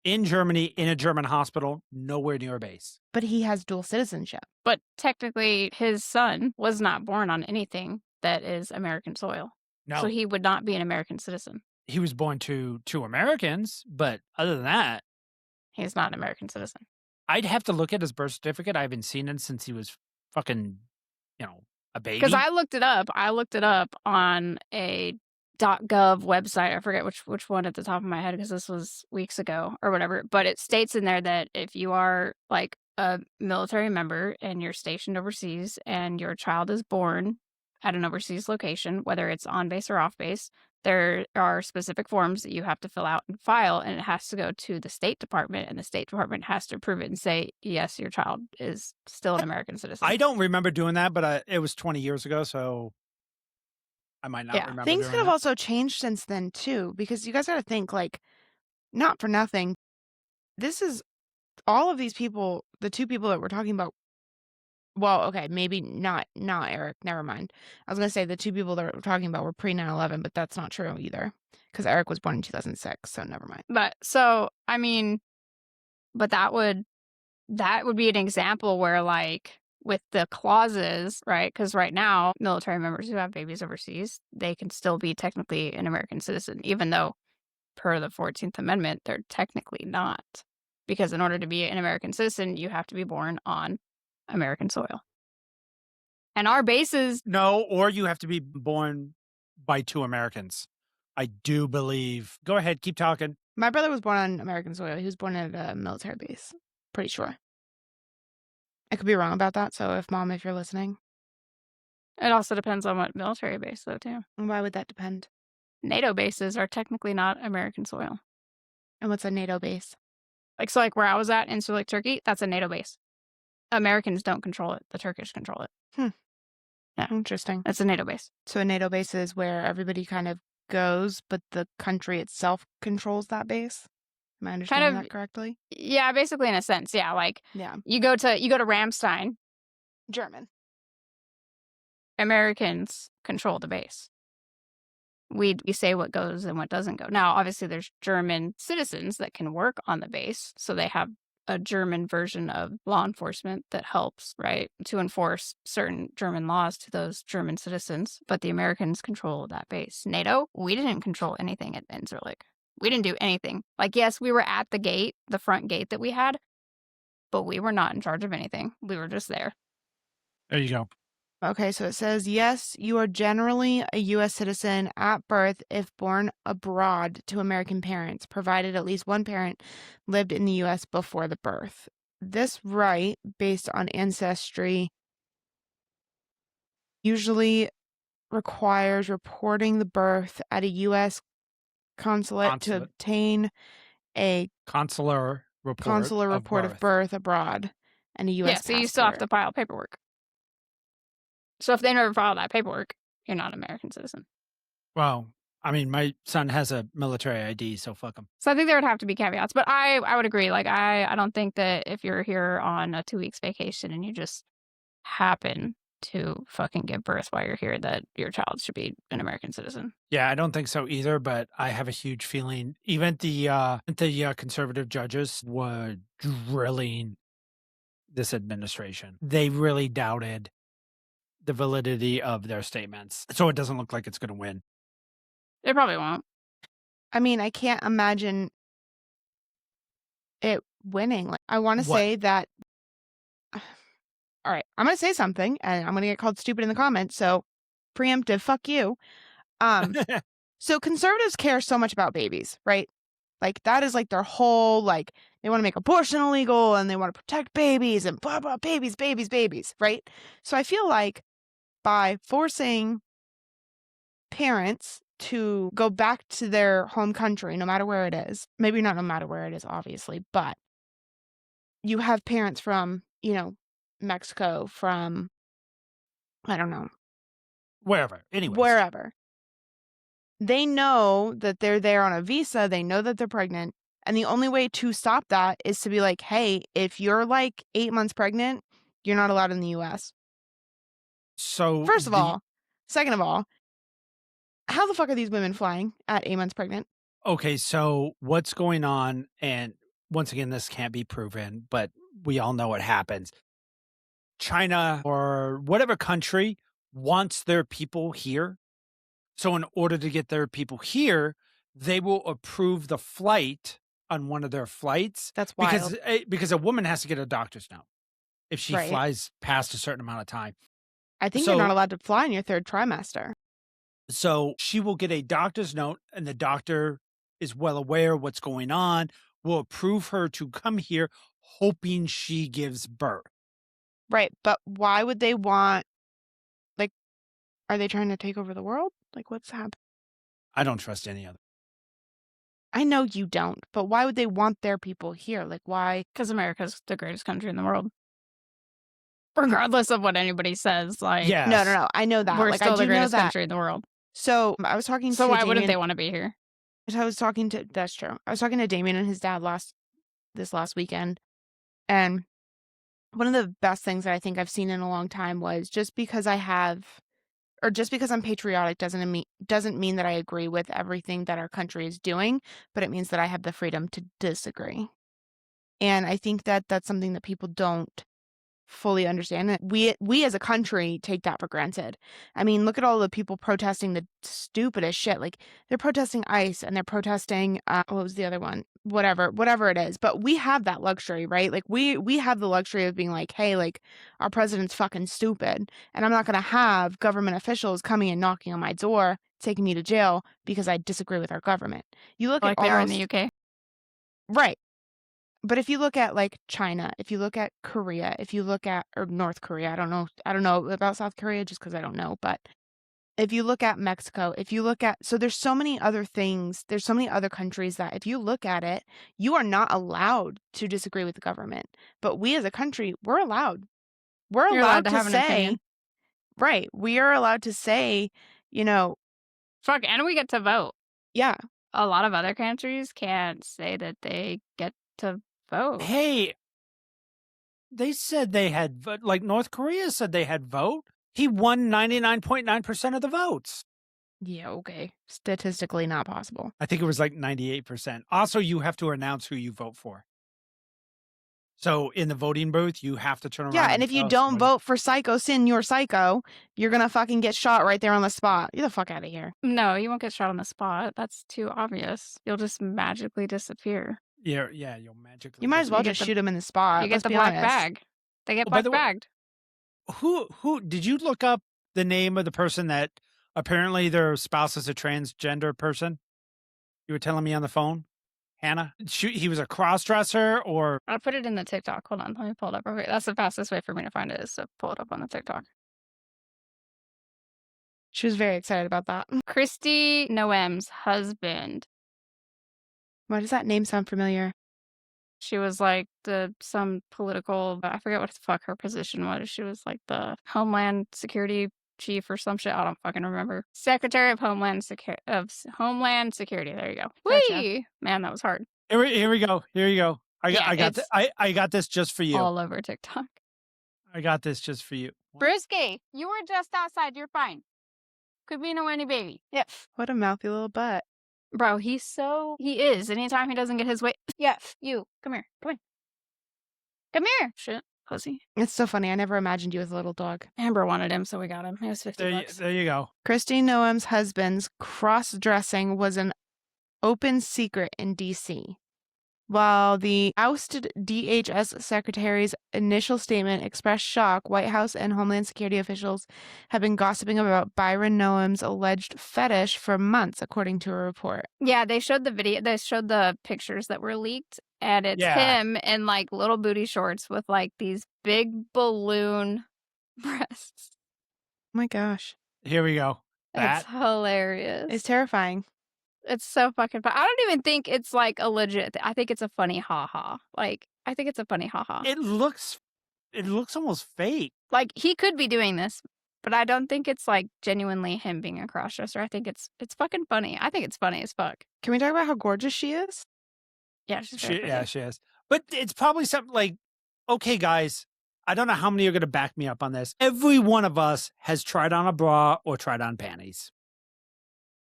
Speaker 3: in Germany, in a German hospital, nowhere near a base.
Speaker 1: But he has dual citizenship.
Speaker 2: But technically, his son was not born on anything that is American soil.
Speaker 3: No.
Speaker 2: So he would not be an American citizen.
Speaker 3: He was born to Americans, but other than that...
Speaker 2: He's not an American citizen.
Speaker 3: I'd have to look at his birth certificate. I haven't seen it since he was fucking, a baby.
Speaker 2: Because I looked it up. I looked it up on a .gov website. I forget which one at the top of my head because this was weeks ago or whatever. But it states in there that if you are like a military member and you're stationed overseas and your child is born at an overseas location, whether it's on base or off base, there are specific forms that you have to fill out and file, and it has to go to the State Department, and the State Department has to approve it and say, yes, your child is still an American citizen.
Speaker 3: I don't remember doing that, but it was 20 years ago, so I might not remember.
Speaker 1: Things
Speaker 3: doing
Speaker 1: could have
Speaker 3: that.
Speaker 1: also changed since then too, because you guys got to think, like, not for nothing, this is all of these people, the two people that we're talking about. Well, okay, maybe not Eric. Never mind. I was going to say the two people that we're talking about were pre 9/11, but that's not true either, because Eric was born in 2006, so never mind.
Speaker 2: But so, I mean, but that would be an example where, like, with the clauses, right? Because right now, military members who have babies overseas, they can still be technically an American citizen, even though per the 14th Amendment, they're technically not. Because in order to be an American citizen, you have to be born on American soil. And our bases...
Speaker 3: No, or you have to be born by two Americans. I do believe. Go ahead, keep talking.
Speaker 1: My brother was born on American soil. He was born at a military base. Pretty sure. I could be wrong about that, so if you're listening.
Speaker 2: It also depends on what military base, though, too.
Speaker 1: And why would that depend?
Speaker 2: NATO bases are technically not American soil.
Speaker 1: And what's a NATO base?
Speaker 2: Like where I was at in Sulik, Turkey, that's a NATO base. Americans don't control it. The Turkish control it. Yeah.
Speaker 1: Interesting.
Speaker 2: That's a NATO base.
Speaker 1: So a NATO base is where everybody kind of goes, but the country itself controls that base? Am I understanding that correctly?
Speaker 2: Yeah, basically in a sense. Yeah, like
Speaker 1: Yeah.
Speaker 2: you go to Ramstein.
Speaker 1: German.
Speaker 2: Americans control the base. We say what goes and what doesn't go. Now, obviously, there's German citizens that can work on the base, so they have a German version of law enforcement that helps, right, to enforce certain German laws to those German citizens. But the Americans control that base. NATO, we didn't control anything at Incirlik. We didn't do anything. Like, yes, we were at the gate, the front gate that we had, but we were not in charge of anything. We were just there.
Speaker 3: There you go.
Speaker 1: Okay, so it says, yes, you are generally a U.S. citizen at birth if born abroad to American parents, provided at least one parent lived in the U.S. before the birth. This right, based on ancestry, usually requires reporting the birth at a U.S. consulate to obtain a
Speaker 3: consular report
Speaker 1: of birth abroad and a U.S.
Speaker 2: so you still have to file paperwork. So if they never filed that paperwork, you're not an American citizen.
Speaker 3: Well, I mean, my son has a military ID, so fuck him.
Speaker 2: So I think there would have to be caveats, but I would agree. Like, I don't think that if you're here on a 2 weeks vacation and you just happen to fucking give birth while you're here, that your child should be an American citizen.
Speaker 3: Yeah, I don't think so either, but I have a huge feeling even the conservative judges were drilling this administration. They really doubted the validity of their statements. So it doesn't look like it's going to win.
Speaker 2: It probably won't.
Speaker 1: I mean, I can't imagine it winning. Like, I want to say that... All right, I'm going to say something, and I'm going to get called stupid in the comments, so preemptive, fuck you. So conservatives care so much about babies, right? Like, that is like their whole, like, they want to make abortion illegal, and they want to protect babies, and blah, blah, babies, right? So I feel like by forcing parents to go back to their home country, no matter where it is, maybe not no matter where it is, obviously, but you have parents from, Mexico, from, I don't know.
Speaker 3: Wherever. Anyways.
Speaker 1: Wherever. They know that they're there on a visa. They know that they're pregnant. And the only way to stop that is to be like, hey, if you're like 8 months pregnant, you're not allowed in the U.S.
Speaker 3: So
Speaker 1: first of all, second of all, how the fuck are these women flying at 8 months pregnant?
Speaker 3: Okay, so what's going on? And once again, this can't be proven, but we all know what happens. China or whatever country wants their people here. So in order to get their people here, they will approve the flight on one of their flights.
Speaker 1: That's wild.
Speaker 3: Because a woman has to get a doctor's note if she flies past a certain amount of time.
Speaker 1: I think you're not allowed to fly in your third trimester.
Speaker 3: So she will get a doctor's note, and the doctor is well aware of what's going on, will approve her to come here, hoping she gives birth.
Speaker 1: Right. But why would they want, like, are they trying to take over the world? Like, what's happening?
Speaker 3: I don't trust any other.
Speaker 1: I know you don't, but why would they want their people here? Like, why?
Speaker 2: Because America's the greatest country in the world. Regardless of what anybody says, like,
Speaker 3: Yes.
Speaker 1: No. I know that.
Speaker 2: we're
Speaker 1: Like,
Speaker 2: still
Speaker 1: I
Speaker 2: the
Speaker 1: do know
Speaker 2: greatest
Speaker 1: that.
Speaker 2: country in the world.
Speaker 1: So I was talking
Speaker 2: So
Speaker 1: to
Speaker 2: why wouldn't they
Speaker 1: Damian.
Speaker 2: want to be here?
Speaker 1: That's true. I was talking to Damian and his dad this last weekend, and one of the best things that I think I've seen in a long time was just because I'm patriotic doesn't mean that I agree with everything that our country is doing, but it means that I have the freedom to disagree. And I think that that's something that people don't fully understand. That we as a country take that for granted. I mean, look at all the people protesting the stupidest shit. Like, they're protesting ICE and they're protesting what was the other one? Whatever it is. But we have that luxury, right? Like, we have the luxury of being like, hey, like, our president's fucking stupid, and I'm not gonna have government officials coming and knocking on my door, taking me to jail because I disagree with our government. You look
Speaker 2: Like
Speaker 1: at
Speaker 2: they are in
Speaker 1: almost
Speaker 2: the UK.
Speaker 1: right. But if you look at, like, China, if you look at Korea, if you look at or North Korea, I don't know about South Korea just because I don't know, but if you look at Mexico, if you look at so there's so many other things, there's so many other countries that if you look at it, you are not allowed to disagree with the government. But we as a country, we're allowed. We're
Speaker 2: You're allowed
Speaker 1: allowed
Speaker 2: to
Speaker 1: to
Speaker 2: have an
Speaker 1: say
Speaker 2: opinion.
Speaker 1: right, we are allowed to say, you know,
Speaker 2: Fuck, and we get to vote.
Speaker 1: yeah.
Speaker 2: A lot of other countries can't say that they get to vote.
Speaker 3: Hey, they said they had, like North Korea said they had vote. He won 99.9% of the votes.
Speaker 1: Yeah, okay. Statistically not possible.
Speaker 3: I think it was like 98%. Also, you have to announce who you vote for. So in the voting booth, you have to turn around.
Speaker 1: Yeah, and if you
Speaker 3: tell
Speaker 1: don't
Speaker 3: somebody-
Speaker 1: vote for Psycho Sin, you're psycho, you're gonna fucking get shot right there on the spot. Get the fuck out of here.
Speaker 2: No, you won't get shot on the spot. That's too obvious. You'll just magically disappear.
Speaker 3: Yeah, you'll magically.
Speaker 1: You might as well
Speaker 2: You get
Speaker 1: just
Speaker 2: the-
Speaker 1: shoot him in the spot.
Speaker 2: You get
Speaker 1: Let's
Speaker 2: the
Speaker 1: be
Speaker 2: black
Speaker 1: honest.
Speaker 2: bag. They get
Speaker 3: Oh, by
Speaker 2: black
Speaker 3: the way-
Speaker 2: bagged.
Speaker 3: Who did you look up the name of the person that apparently their spouse is a transgender person? You were telling me on the phone, Hannah. He was a cross-dresser, or
Speaker 2: I'll put it in the TikTok. Hold on. Let me pull it up. Okay, that's the fastest way for me to find it is to pull it up on the TikTok.
Speaker 1: She was very excited about that.
Speaker 2: Kristi Noem's husband.
Speaker 1: Why does that name sound familiar?
Speaker 2: She was like some political, I forget what the fuck her position was. She was like the Homeland Security chief or some shit. I don't fucking remember. Secretary of Homeland Security. There you go.
Speaker 1: Gotcha.
Speaker 2: Whee! Man, that was hard.
Speaker 3: here we go. Here you go. I got this just for you.
Speaker 2: All over TikTok.
Speaker 3: I got this just for you.
Speaker 2: Brewski, you were just outside. You're fine. Could be no any baby. Yep.
Speaker 1: What a mouthy little butt.
Speaker 2: Bro, he is. Anytime he doesn't get his way. Yeah, you. Come here. Come in. Come here. Shit. Pussy.
Speaker 1: It's so funny. I never imagined you as a little dog.
Speaker 2: Amber wanted him, so we got him. It was 50 bucks.
Speaker 3: There you go.
Speaker 1: Kristi Noem's husband's cross-dressing was an open secret in D.C. While the ousted DHS secretary's initial statement expressed shock, White House and Homeland Security officials have been gossiping about Byron Noem's alleged fetish for months, according to a report.
Speaker 2: Yeah, they showed the video. They showed the pictures that were leaked, and it's him in like little booty shorts with like these big balloon breasts.
Speaker 1: Oh my gosh.
Speaker 3: Here we go.
Speaker 2: It's hilarious.
Speaker 1: It's terrifying.
Speaker 2: It's so fucking fun. I don't even think it's like a legit. I think it's a funny haha. Like I think it's a funny haha.
Speaker 3: It looks almost fake.
Speaker 2: Like he could be doing this, but I don't think it's like genuinely him being a crossdresser. I think it's fucking funny. I think it's funny as fuck.
Speaker 1: Can we talk about how gorgeous she is?
Speaker 2: Yeah, she's very pretty.
Speaker 3: She is. But it's probably something like, okay, guys, I don't know how many are going to back me up on this. Every one of us has tried on a bra or tried on panties.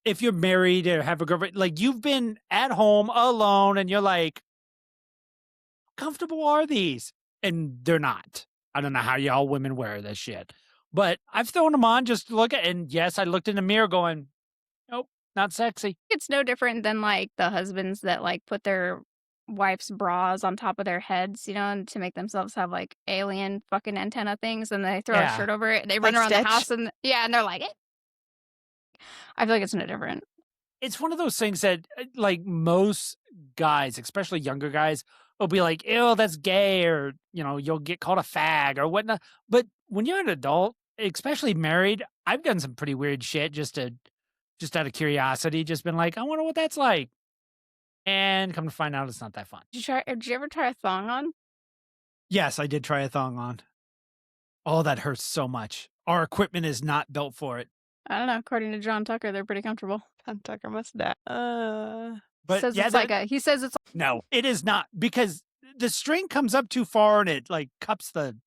Speaker 3: If you're married or have a girlfriend, like you've been at home alone and you're like, how comfortable are these? And they're not. I don't know how y'all women wear this shit. But I've thrown them on just to look at, and yes, I looked in the mirror going, nope, not sexy.
Speaker 2: It's no different than like the husbands that like put their wife's bras on top of their heads, you know, and to make themselves have like alien fucking antenna things, and they throw a shirt over it. They run
Speaker 1: Like
Speaker 2: around
Speaker 1: Stitch?
Speaker 2: the house and and they're like, I feel like it's no different.
Speaker 3: It's one of those things that, like, most guys, especially younger guys, will be like, "Ew, that's gay," or, you'll get called a fag or whatnot. But when you're an adult, especially married, I've done some pretty weird shit just out of curiosity, just been like, "I wonder what that's like." And come to find out it's not that fun.
Speaker 2: Did you ever try a thong on?
Speaker 3: Yes, I did try a thong on. Oh, that hurts so much. Our equipment is not built for it.
Speaker 2: I don't know. According to John Tucker, they're pretty comfortable.
Speaker 1: John Tucker must die.
Speaker 3: But
Speaker 2: Says
Speaker 3: yeah,
Speaker 2: it's like he says it's
Speaker 3: no, it is not, because the string comes up too far and it like cups the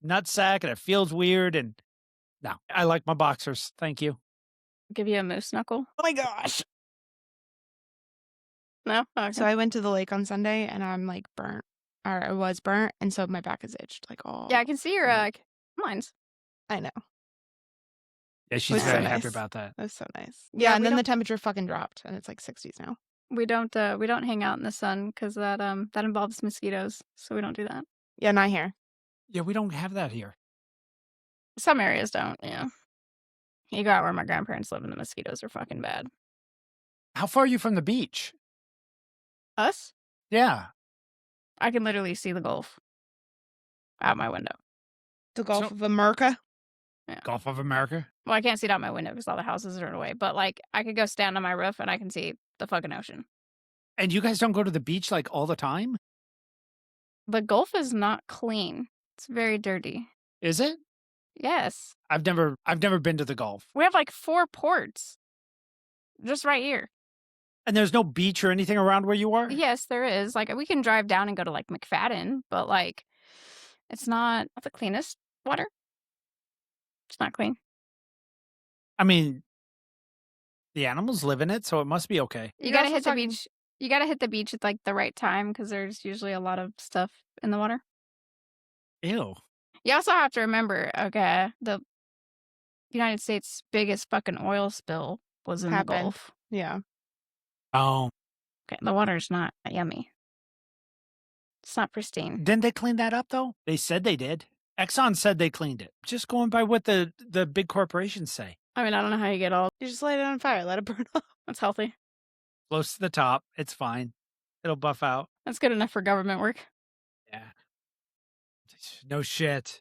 Speaker 3: nutsack and it feels weird. And no, I like my boxers. Thank you.
Speaker 2: give you a moose knuckle.
Speaker 1: Oh my gosh.
Speaker 2: No? Okay.
Speaker 1: So I went to the lake on Sunday and I'm like burnt, or I was burnt, and so my back is itched. Like, oh.
Speaker 2: yeah, I can see your lines.
Speaker 1: I know.
Speaker 3: Yeah, she's
Speaker 1: was so
Speaker 3: very happy
Speaker 1: nice.
Speaker 3: about that.
Speaker 1: That was so nice.
Speaker 2: Yeah,
Speaker 1: Yeah, and
Speaker 2: we
Speaker 1: then the
Speaker 2: don't-
Speaker 1: temperature fucking dropped and it's like 60s now.
Speaker 2: We don't hang out in the sun because that involves mosquitoes, so we don't do that.
Speaker 1: Yeah, not here.
Speaker 3: Yeah, we don't have that here.
Speaker 2: Some areas don't. Yeah, you go out where my grandparents live, and the mosquitoes are fucking bad.
Speaker 3: How far are you from the beach?
Speaker 2: Us?
Speaker 3: Yeah.
Speaker 2: I can literally see the Gulf out my window.
Speaker 1: The Gulf
Speaker 3: So-
Speaker 1: of America.
Speaker 3: Gulf of America?
Speaker 2: Well, I can't see it out my window because all the houses are away. But like, I could go stand on my roof and I can see the fucking ocean.
Speaker 3: And you guys don't go to the beach like all the time?
Speaker 2: The Gulf is not clean. It's very dirty.
Speaker 3: Is it?
Speaker 2: Yes,
Speaker 3: I've never been to the Gulf.
Speaker 2: we have like 4 ports, just right here.
Speaker 3: And there's no beach or anything around where you are?
Speaker 2: Yes, there is. Like, we can drive down and go to like McFadden, but like, it's not the cleanest water. It's not clean.
Speaker 3: I mean, the animals live in it, so it must be okay.
Speaker 2: You
Speaker 1: You're
Speaker 2: gotta
Speaker 1: also
Speaker 2: hit the
Speaker 1: talking-
Speaker 2: beach. You gotta hit the beach at like the right time because there's usually a lot of stuff in the water.
Speaker 3: Ew.
Speaker 2: You also have to remember, okay, the United States' biggest fucking oil spill was in the
Speaker 1: Happened.
Speaker 2: Gulf.
Speaker 1: Yeah.
Speaker 3: Oh.
Speaker 2: Okay, the water's not yummy. It's not pristine.
Speaker 3: Didn't they clean that up, though? They said they did. Exxon said they cleaned it. Just going by what the big corporations say.
Speaker 2: I mean, I don't know how you get all.
Speaker 1: You just light it on fire, let it burn off.
Speaker 2: That's healthy.
Speaker 3: Close to the top. It's fine. It'll buff out.
Speaker 2: That's good enough for government work.
Speaker 3: Yeah. No shit.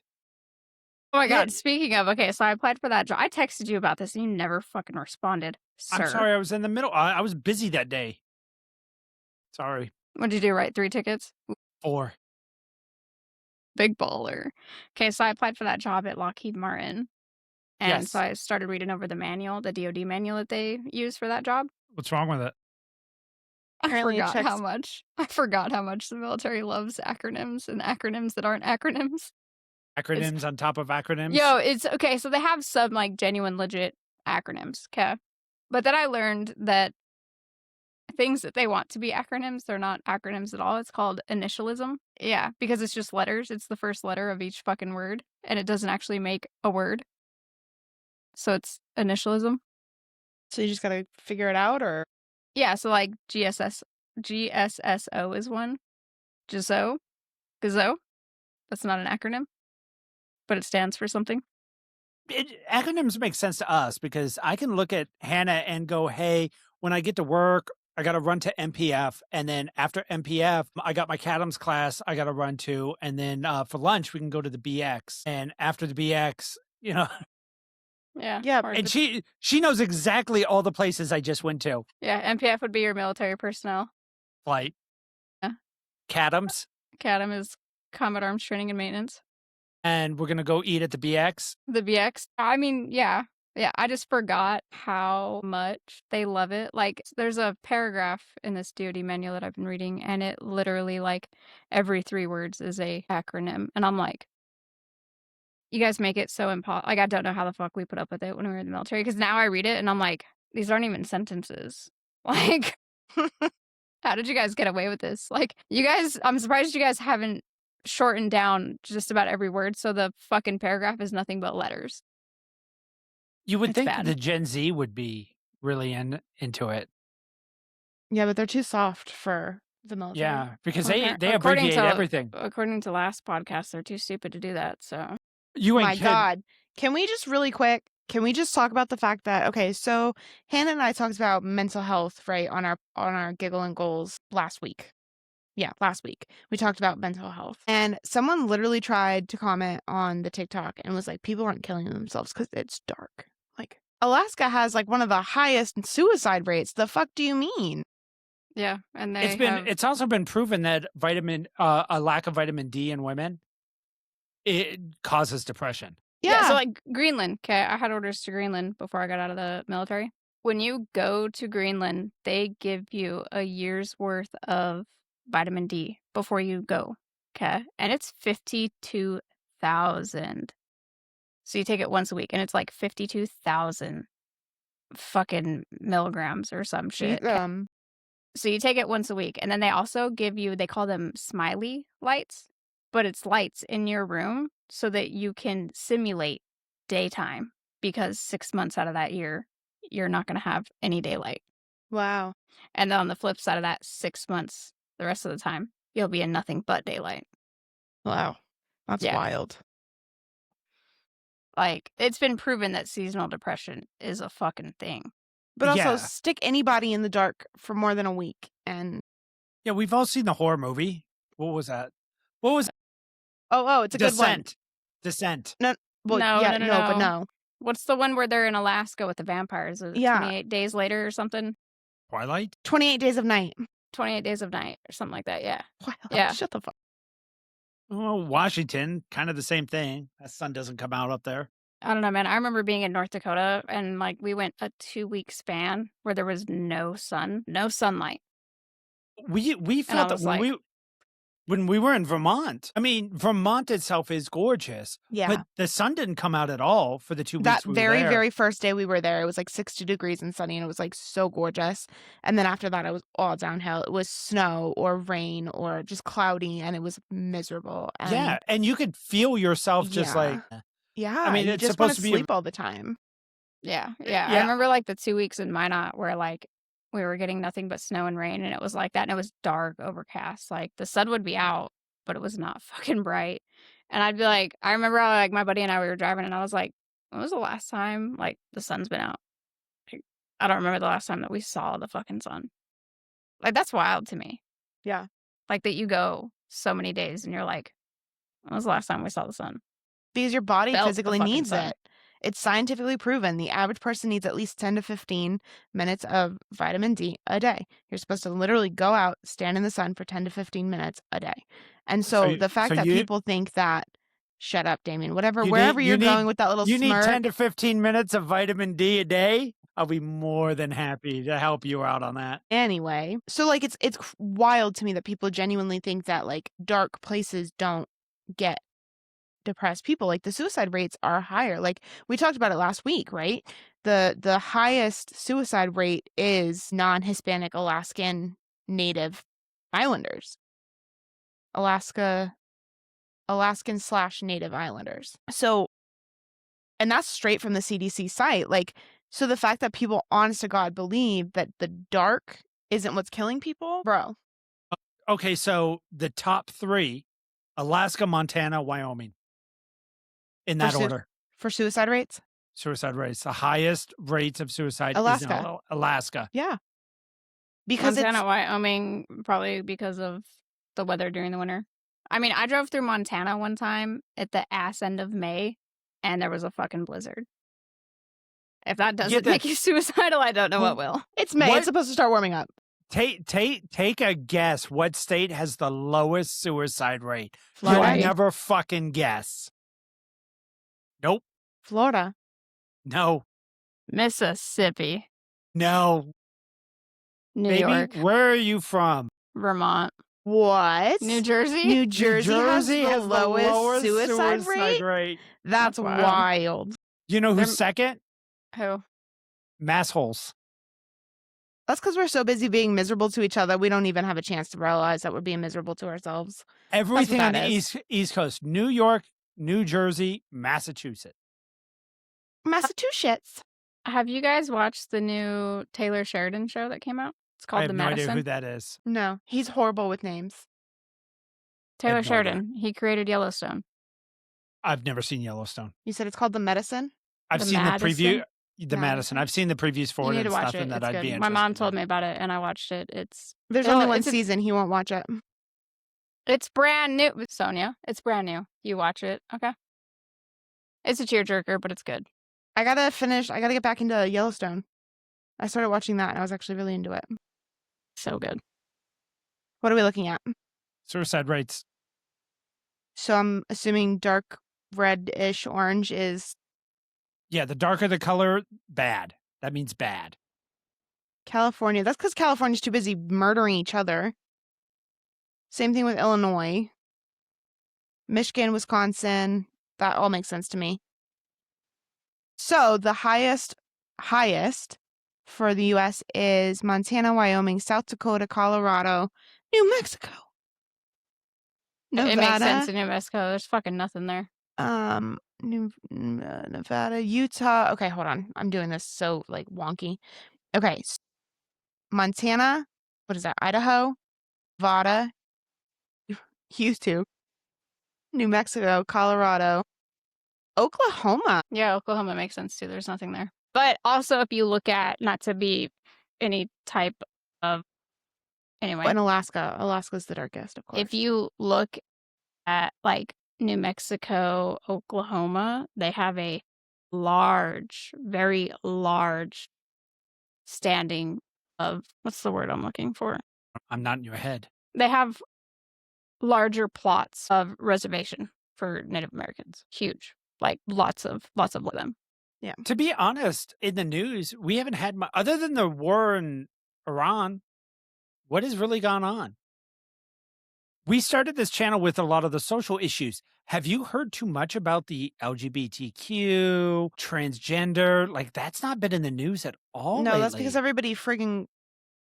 Speaker 2: Oh my
Speaker 1: Yeah.
Speaker 2: god, speaking of, okay, so I applied for that job. I texted you about this and you never fucking responded, sir.
Speaker 3: I'm sorry, I was in the middle. I was busy that day. Sorry.
Speaker 2: What'd you do, write 3 tickets?
Speaker 3: 4.
Speaker 2: Big baller. Okay, so I applied for that job at Lockheed Martin. And
Speaker 3: Yes.
Speaker 2: so I started reading over the manual, the DoD manual that they use for that job.
Speaker 3: What's wrong with it?
Speaker 1: Apparently it
Speaker 2: I
Speaker 1: checks-
Speaker 2: forgot how much the military loves acronyms and acronyms that aren't acronyms.
Speaker 3: Acronyms on top of acronyms?
Speaker 2: Yo, it's okay. So they have some like genuine, legit acronyms. Okay. But then I learned that things that they want to be acronyms, they're not acronyms at all. It's called initialism. Yeah, because it's just letters. It's the first letter of each fucking word, and it doesn't actually make a word. So it's initialism.
Speaker 1: So you just gotta figure it out, or
Speaker 2: Yeah, so like GSSO is one. Gazzo. That's not an acronym, but it stands for something.
Speaker 3: Acronyms make sense to us because I can look at Hannah and go, hey, when I get to work, I got to run to MPF. And then after MPF, I got my CADMS class I got to run to. And then for lunch, we can go to the BX. And after the BX,
Speaker 2: Yeah.
Speaker 1: Yeah,
Speaker 2: or
Speaker 3: and
Speaker 2: the-
Speaker 3: she knows exactly all the places I just went to.
Speaker 2: yeah, MPF would be your military personnel.
Speaker 3: Flight.
Speaker 2: Yeah.
Speaker 3: CADMS.
Speaker 2: CADM is Combat Arms Training and Maintenance.
Speaker 3: And we're going to go eat at the BX.
Speaker 2: The BX. I mean, yeah. Yeah, I just forgot how much they love it. Like, there's a paragraph in this DoD manual that I've been reading, and it literally, like, every 3 words is a acronym. And I'm like, you guys make it so impossible. Like, I don't know how the fuck we put up with it when we were in the military, because now I read it, and I'm like, these aren't even sentences. Like, how did you guys get away with this? Like, you guys, I'm surprised you guys haven't shortened down just about every word, so the fucking paragraph is nothing but letters.
Speaker 3: You would
Speaker 2: It's
Speaker 3: think
Speaker 2: bad.
Speaker 3: the Gen Z would be really into it.
Speaker 1: yeah, but they're too soft for the military.
Speaker 3: Yeah, because
Speaker 2: Appar-
Speaker 3: they
Speaker 2: according
Speaker 3: abbreviate
Speaker 2: to-
Speaker 3: everything.
Speaker 2: According to last podcast, they're too stupid to do that, so.
Speaker 3: You
Speaker 1: Oh
Speaker 3: ain't
Speaker 1: my
Speaker 3: kidding.
Speaker 1: God. Can we just really quick, Can we just talk about the fact that, okay, so Hannah and I talked about mental health, right, on our Giggle and Goals last week. Yeah, last week. We talked about mental health. And someone literally tried to comment on the TikTok and was like, people aren't killing themselves because it's dark. Like, Alaska has like one of the highest suicide rates. The fuck do you mean?
Speaker 2: Yeah, and
Speaker 3: It's also been proven that a lack of vitamin D in women, it causes depression.
Speaker 2: Yeah, so like Greenland. Okay, I had orders to Greenland before I got out of the military. When you go to Greenland, they give you a year's worth of vitamin D before you go. Okay, and it's 52,000. So you take it once a week, and it's like 52,000 fucking milligrams or some shit. So you take it once a week, and then they also give you, they call them smiley lights, but it's lights in your room so that you can simulate daytime, because 6 months out of that year, you're not going to have any daylight.
Speaker 1: Wow.
Speaker 2: And then on the flip side of that, 6 months, the rest of the time, you'll be in nothing but daylight.
Speaker 1: Wow. That's wild.
Speaker 2: Like, it's been proven that seasonal depression is a fucking thing.
Speaker 1: But also, stick anybody in the dark for more than a week and...
Speaker 3: Yeah, we've all seen the horror movie. What was that? What was
Speaker 1: Oh, it's a good one.
Speaker 3: Descent.
Speaker 1: No, well, no.
Speaker 2: What's the one where they're in Alaska with the vampires? Is it 28 Days Later or something?
Speaker 3: Twilight?
Speaker 1: 28 Days of Night.
Speaker 2: 28 Days of Night or something like that, yeah.
Speaker 1: Twilight.
Speaker 2: Yeah.
Speaker 1: Shut the fuck.
Speaker 3: Oh, Washington, kind of the same thing. That sun doesn't come out up there.
Speaker 2: I don't know, man. I remember being in North Dakota, and like we went a 2-week span where there was no sun, no sunlight.
Speaker 3: We felt that when we were in Vermont. I mean, Vermont itself is gorgeous.
Speaker 1: Yeah.
Speaker 3: But the sun didn't come out at all for the 2 weeks
Speaker 1: That
Speaker 3: we were
Speaker 1: very,
Speaker 3: there.
Speaker 1: very first day we were there, it was like 60 degrees and sunny, and it was like so gorgeous. And then after that, it was all downhill. It was snow or rain or just cloudy, and it was miserable. And
Speaker 3: yeah, and you could feel yourself just like...
Speaker 1: Yeah,
Speaker 3: I mean,
Speaker 1: you
Speaker 3: it's
Speaker 1: just want
Speaker 3: supposed
Speaker 1: to
Speaker 3: to be
Speaker 1: sleep all the time.
Speaker 2: Yeah. I remember like the 2 weeks in Minot where like we were getting nothing but snow and rain, and it was like that, and it was dark, overcast. Like the sun would be out, but it was not fucking bright. And I'd be like, I remember like my buddy and I, we were driving, and I was like, when was the last time like the sun's been out? Like, I don't remember the last time that we saw the fucking sun. Like that's wild to me.
Speaker 1: Yeah.
Speaker 2: Like that you go so many days and you're like, when was the last time we saw the sun?
Speaker 1: Because your body
Speaker 2: Felt the
Speaker 1: physically
Speaker 2: fucking
Speaker 1: needs
Speaker 2: sun.
Speaker 1: it. It's scientifically proven. The average person needs at least 10 to 15 minutes of vitamin D a day. You're supposed to literally go out, stand in the sun for 10 to 15 minutes a day. And so the fact that people think that, shut up, Damian, wherever you're going with that little
Speaker 3: You
Speaker 1: smirk.
Speaker 3: need 10 to 15 minutes of vitamin D a day? I'll be more than happy to help you out on that.
Speaker 1: Anyway, so like it's wild to me that people genuinely think that like dark places don't get depressed people. Like the suicide rates are higher. Like we talked about it last week, right? The highest suicide rate is non-Hispanic Alaskan Native Islanders. Alaskan/Native Islanders. So, and that's straight from the CDC site. Like, so the fact that people honest to God believe that the dark isn't what's killing people, bro.
Speaker 3: Okay, so the top 3, Alaska, Montana, Wyoming. In that order.
Speaker 1: For suicide rates?
Speaker 3: Suicide rates. The highest rates of suicide
Speaker 1: Alaska.
Speaker 3: is in Alaska.
Speaker 1: Yeah. Because
Speaker 2: Montana, Wyoming, probably because of the weather during the winter. I mean, I drove through Montana one time at the ass end of May, and there was a fucking blizzard. If that doesn't make you suicidal, I don't know what will.
Speaker 1: It's May. It's supposed to start warming up.
Speaker 3: Take a guess. What state has the lowest suicide rate?
Speaker 1: Florida.
Speaker 3: You'll never fucking guess. Nope.
Speaker 1: Florida.
Speaker 3: No.
Speaker 2: Mississippi.
Speaker 3: No.
Speaker 2: New York.
Speaker 3: Where are you from?
Speaker 2: Vermont.
Speaker 1: What?
Speaker 2: New Jersey?
Speaker 1: New Jersey has the lowest suicide rate? That's wild.
Speaker 3: You know who's second?
Speaker 2: Who?
Speaker 3: Massholes.
Speaker 1: That's because we're so busy being miserable to each other, we don't even have a chance to realize that we're being miserable to ourselves.
Speaker 3: Everything on the East Coast. New York, New Jersey, Massachusetts.
Speaker 1: Massachusetts.
Speaker 2: Have you guys watched the new Taylor Sheridan show that came out? It's called The Medicine.
Speaker 3: I have no idea who that is.
Speaker 1: No, he's horrible with names.
Speaker 2: Taylor Sheridan. He created Yellowstone.
Speaker 3: I've never seen Yellowstone.
Speaker 1: You said it's called The Medicine?
Speaker 3: I've
Speaker 2: The
Speaker 3: seen the preview.
Speaker 2: Madison?
Speaker 3: The Madison. I've seen the previews
Speaker 2: You
Speaker 3: for it.
Speaker 2: need
Speaker 3: And
Speaker 2: to
Speaker 3: it's
Speaker 2: watch
Speaker 3: nothing
Speaker 2: it.
Speaker 3: that
Speaker 2: It's
Speaker 3: I'd be
Speaker 2: good.
Speaker 3: interested
Speaker 2: My mom
Speaker 3: in.
Speaker 2: told me about it, and I watched it.
Speaker 1: There's only one season. He won't watch it.
Speaker 2: It's brand new, Sonia. It's brand new. You watch it, okay? It's a tearjerker, but it's good.
Speaker 1: I gotta get back into Yellowstone. I started watching that, and I was actually really into it.
Speaker 2: So good.
Speaker 1: What are we looking at?
Speaker 3: Suicide rates.
Speaker 1: So I'm assuming dark red-ish orange is
Speaker 3: Yeah, the darker the color, bad. That means bad.
Speaker 1: California. That's because California's too busy murdering each other. Same thing with Illinois. Michigan, Wisconsin. That all makes sense to me. So the highest for the U.S. is Montana, Wyoming, South Dakota, Colorado, New Mexico, Nevada.
Speaker 2: It makes sense in New Mexico. There's fucking nothing there.
Speaker 1: Nevada, Utah. Okay, hold on. I'm doing this so like wonky. Okay, Montana. What is that? Idaho, Nevada, Utah, New Mexico, Colorado, Oklahoma.
Speaker 2: Yeah, Oklahoma makes sense too. There's nothing there. But also, if you look at, not to be any type of, anyway.
Speaker 1: And Alaska's the darkest, of course.
Speaker 2: If you look at like New Mexico, Oklahoma, they have a large, very large standing of, what's the word I'm looking for?
Speaker 3: I'm not in your head.
Speaker 2: They have larger plots of reservation for Native Americans. Huge. Like lots of them.
Speaker 1: Yeah.
Speaker 3: To be honest, in the news, we haven't had much, other than the war in Iran. What has really gone on? We started this channel with a lot of the social issues. Have you heard too much about the LGBTQ, transgender? Like, that's not been in the news at all
Speaker 1: No,
Speaker 3: lately.
Speaker 1: that's because everybody frigging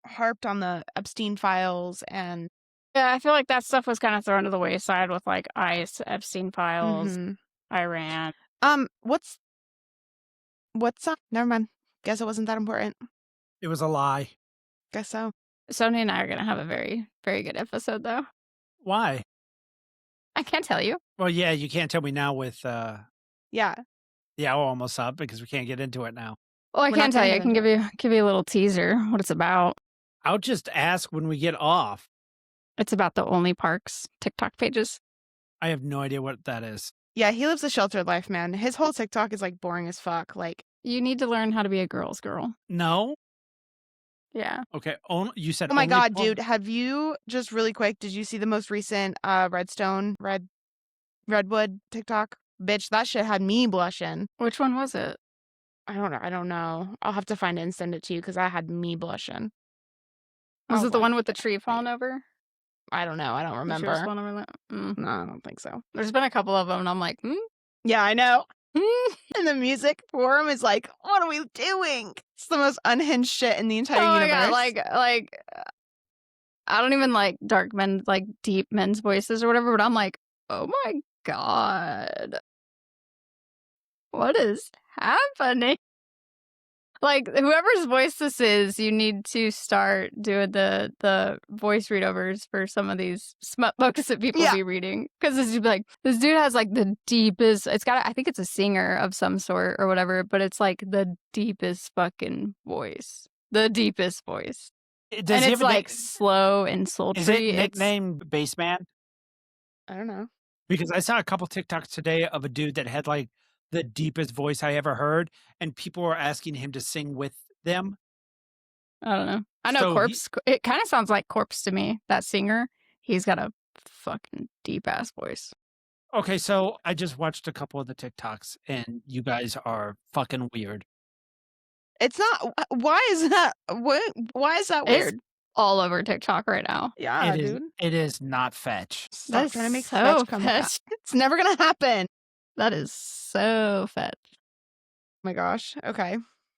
Speaker 1: harped on the Epstein files and
Speaker 2: Yeah, I feel like that stuff was kind of thrown to the wayside with like ICE, Epstein files, Iran.
Speaker 1: What's up? Never mind. Guess it wasn't that important.
Speaker 3: It was a lie.
Speaker 1: Guess so.
Speaker 2: Sonia and I are going to have a very, very good episode, though.
Speaker 3: Why?
Speaker 2: I can't tell you.
Speaker 3: Well, yeah, you can't tell me now with
Speaker 1: Yeah.
Speaker 3: the hour almost up because we can't get into it now.
Speaker 2: Well, I
Speaker 1: We're
Speaker 2: can
Speaker 1: not
Speaker 2: tell
Speaker 1: gonna
Speaker 2: you. I
Speaker 1: get
Speaker 2: can
Speaker 1: into
Speaker 2: give you a little teaser what it's about.
Speaker 3: I'll just ask when we get off.
Speaker 2: It's about the Only Parks TikTok pages.
Speaker 3: I have no idea what that is.
Speaker 1: Yeah, he lives a sheltered life, man. His whole TikTok is like boring as fuck. Like,
Speaker 2: You need to learn how to be a girl's girl.
Speaker 3: No?
Speaker 2: Yeah.
Speaker 3: Okay. You said
Speaker 1: oh my
Speaker 3: only
Speaker 1: god,
Speaker 3: porn?
Speaker 1: dude, have you just really quick, did you see the most recent Redwood TikTok? Bitch, that shit had me blushing.
Speaker 2: Which one was it?
Speaker 1: I don't know. I'll have to find it and send it to you because that had me blushing.
Speaker 2: Was
Speaker 1: I'll
Speaker 2: it the
Speaker 1: find
Speaker 2: one with the tree falling over?
Speaker 1: I don't know. I don't
Speaker 2: The tree
Speaker 1: remember.
Speaker 2: was falling over?
Speaker 1: No, I don't think so.
Speaker 2: There's been a couple of them, and I'm like,
Speaker 1: Yeah, I know. And the music forum is like, what are we doing? It's the most unhinged shit in the entire
Speaker 2: oh my
Speaker 1: universe.
Speaker 2: god, like I don't even like dark men, like deep men's voices or whatever, but I'm like, oh my god, what is happening? Like, whoever's voice this is, you need to start doing the voice readovers for some of these smut books that people be reading. Because this dude has like the deepest, I think it's a singer of some sort or whatever, but it's like the deepest fucking voice. The deepest voice.
Speaker 3: Does
Speaker 2: and
Speaker 3: he
Speaker 2: it's
Speaker 3: have a
Speaker 2: like slow and sultry.
Speaker 3: Is it nickname Bassman?
Speaker 1: I don't know.
Speaker 3: Because I saw a couple TikToks today of a dude that had like the deepest voice I ever heard, and people were asking him to sing with them.
Speaker 2: I don't know. I know
Speaker 3: So
Speaker 2: Corpse. It kind of sounds like Corpse to me. That singer, he's got a fucking deep ass voice.
Speaker 3: Okay, so I just watched a couple of the TikToks, and you guys are fucking weird.
Speaker 1: It's not. Why is that? Why is that weird?
Speaker 2: It's all over TikTok right now.
Speaker 1: Yeah, dude.
Speaker 3: It is not fetch.
Speaker 1: Stop trying to make
Speaker 2: so
Speaker 1: fetch come back.
Speaker 2: fetch.
Speaker 1: It's never gonna happen.
Speaker 2: That is so fetch.
Speaker 1: Oh my gosh. Okay.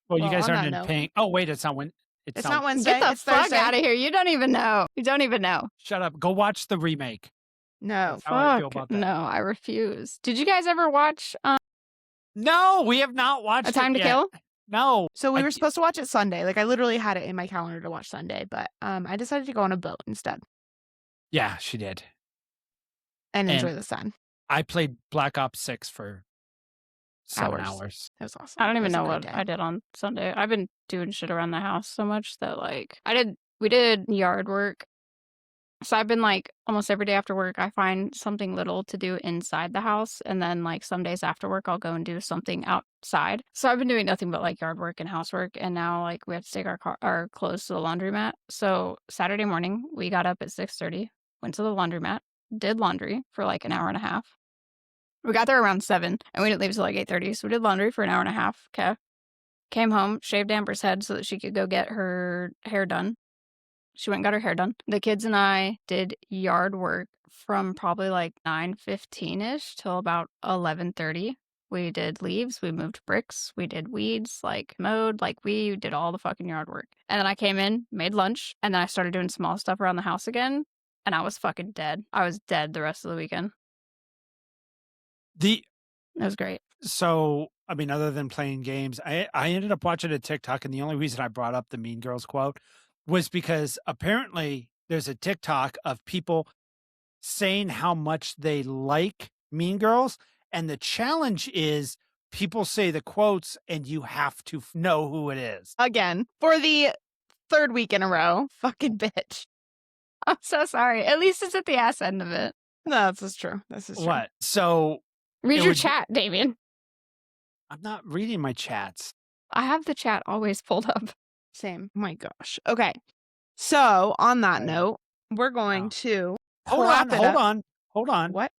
Speaker 3: Well, you guys
Speaker 1: on
Speaker 3: aren't
Speaker 1: that
Speaker 3: in
Speaker 1: note-
Speaker 3: pain. Oh wait, it's not when.
Speaker 1: It's not Wednesday.
Speaker 2: Get the
Speaker 1: it's
Speaker 2: fuck
Speaker 1: Thursday.
Speaker 2: out of here. You don't even know. You don't even know.
Speaker 3: Shut up. Go watch the remake.
Speaker 1: No.
Speaker 3: That's how I feel
Speaker 2: Fuck.
Speaker 3: about that.
Speaker 2: No, I refuse. Did you guys ever watch
Speaker 3: No, we have not watched
Speaker 2: A Time
Speaker 3: it
Speaker 2: to
Speaker 3: yet.
Speaker 2: Kill?
Speaker 3: No.
Speaker 1: So we
Speaker 3: I
Speaker 1: were
Speaker 3: ca-
Speaker 1: supposed to watch it Sunday. Like I literally had it in my calendar to watch Sunday, but I decided to go on a boat instead
Speaker 3: Yeah, she did.
Speaker 1: and enjoy
Speaker 3: And-
Speaker 1: the sun.
Speaker 3: I played Black Ops 6 for 7
Speaker 1: Hours.
Speaker 3: hours.
Speaker 1: That was awesome.
Speaker 2: I don't
Speaker 1: It
Speaker 2: even
Speaker 1: was a
Speaker 2: know
Speaker 1: great
Speaker 2: what
Speaker 1: day.
Speaker 2: I did on Sunday. I've been doing shit around the house so much that like we did yard work. So I've been like almost every day after work, I find something little to do inside the house. And then like some days after work, I'll go and do something outside. So I've been doing nothing but like yard work and housework. And now like we have to take our clothes to the laundromat. So Saturday morning, we got up at 6:30, went to the laundromat, did laundry for like an hour and a half. We got there around 7 and we didn't leave till like 8:30. So we did laundry for an hour and a half. Okay. Came home, shaved Amber's head so that she could go get her hair done. She went and got her hair done. The kids and I did yard work from probably like 9:15-ish till about 11:30. We did leaves, we moved bricks, we did weeds, like mowed, like we did all the fucking yard work. And then I came in, made lunch, and then I started doing small stuff around the house again, and I was fucking dead. I was dead the rest of the weekend. It was great.
Speaker 3: So, I mean, other than playing games, I ended up watching a TikTok, and the only reason I brought up the Mean Girls quote was because apparently there's a TikTok of people saying how much they like Mean Girls, and the challenge is people say the quotes, and you have to know who it is.
Speaker 1: Again, for the 3rd week in a row. Fucking bitch.
Speaker 2: I'm so sorry. At least it's at the ass end of it.
Speaker 1: No, this is true. This is true.
Speaker 3: What? So
Speaker 2: Read
Speaker 3: It
Speaker 2: your
Speaker 3: would-
Speaker 2: chat, Damian.
Speaker 3: I'm not reading my chats.
Speaker 2: I have the chat always pulled up.
Speaker 1: Same. Oh my gosh. Okay. So on that
Speaker 3: Okay.
Speaker 1: note, we're going
Speaker 3: Oh.
Speaker 1: to
Speaker 3: Hold
Speaker 1: wrap
Speaker 3: on,
Speaker 1: it
Speaker 3: hold
Speaker 1: up.
Speaker 3: on, hold on.
Speaker 1: What?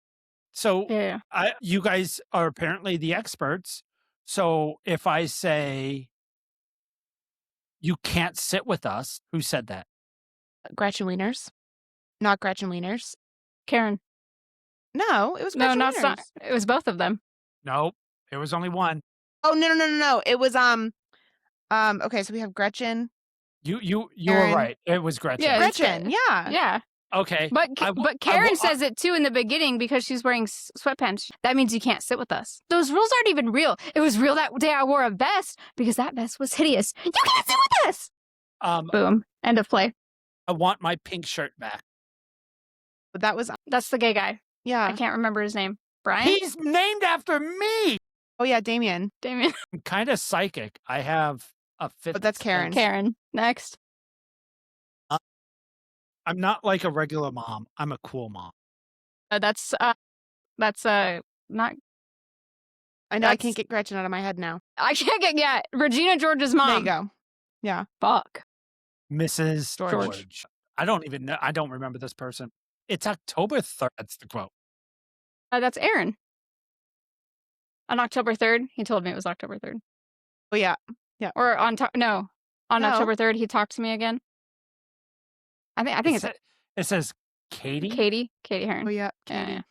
Speaker 3: So
Speaker 2: Yeah.
Speaker 3: you guys are apparently the experts. So if I say you can't sit with us, who said that?
Speaker 1: Gretchen Wieners. Not Gretchen Wieners.
Speaker 2: Karen.
Speaker 1: No, it was
Speaker 2: No,
Speaker 1: Gretchen
Speaker 2: not
Speaker 1: Wieners.
Speaker 2: It was both of them.
Speaker 3: Nope, there was only one.
Speaker 1: Oh no. It was okay, so we have Gretchen.
Speaker 3: You
Speaker 1: Karen.
Speaker 3: were right. It was Gretchen.
Speaker 2: Yeah, it's
Speaker 1: Gretchen, yeah.
Speaker 2: Yeah.
Speaker 3: Okay.
Speaker 2: But Karen
Speaker 3: I-
Speaker 2: says it too in the beginning because she's wearing sweatpants. That means you can't sit with us. Those rules aren't even real. It was real that day I wore a vest because that vest was hideous. You can't sit with us. Boom. End of play.
Speaker 3: I want my pink shirt back.
Speaker 1: But that was
Speaker 2: That's the gay guy. I
Speaker 1: yeah.
Speaker 2: can't remember his name. Brian?
Speaker 3: He's named after me.
Speaker 1: Oh yeah, Damian.
Speaker 2: Damian.
Speaker 3: I'm kind of psychic. I have a fifth.
Speaker 1: But that's Karen.
Speaker 3: sense.
Speaker 2: Karen. Next.
Speaker 3: I'm not like a regular mom. I'm a cool mom.
Speaker 2: That's not.
Speaker 1: I know I
Speaker 2: That's-
Speaker 1: can't get Gretchen out of my head now.
Speaker 2: I can't get Regina George's mom.
Speaker 1: There you go.
Speaker 2: Fuck.
Speaker 3: Mrs.
Speaker 1: George.
Speaker 3: George. I don't even know. I don't remember this person. It's October 3rd. That's the quote.
Speaker 2: That's Aaron. On October 3rd, he told me it was October 3rd.
Speaker 1: Oh yeah.
Speaker 2: Or on
Speaker 1: No.
Speaker 2: October 3rd, he talked to me again. I think
Speaker 3: It says Katie.
Speaker 2: Katie Heron.
Speaker 1: Oh yeah.
Speaker 2: Yeah,
Speaker 1: Katie.
Speaker 2: yeah.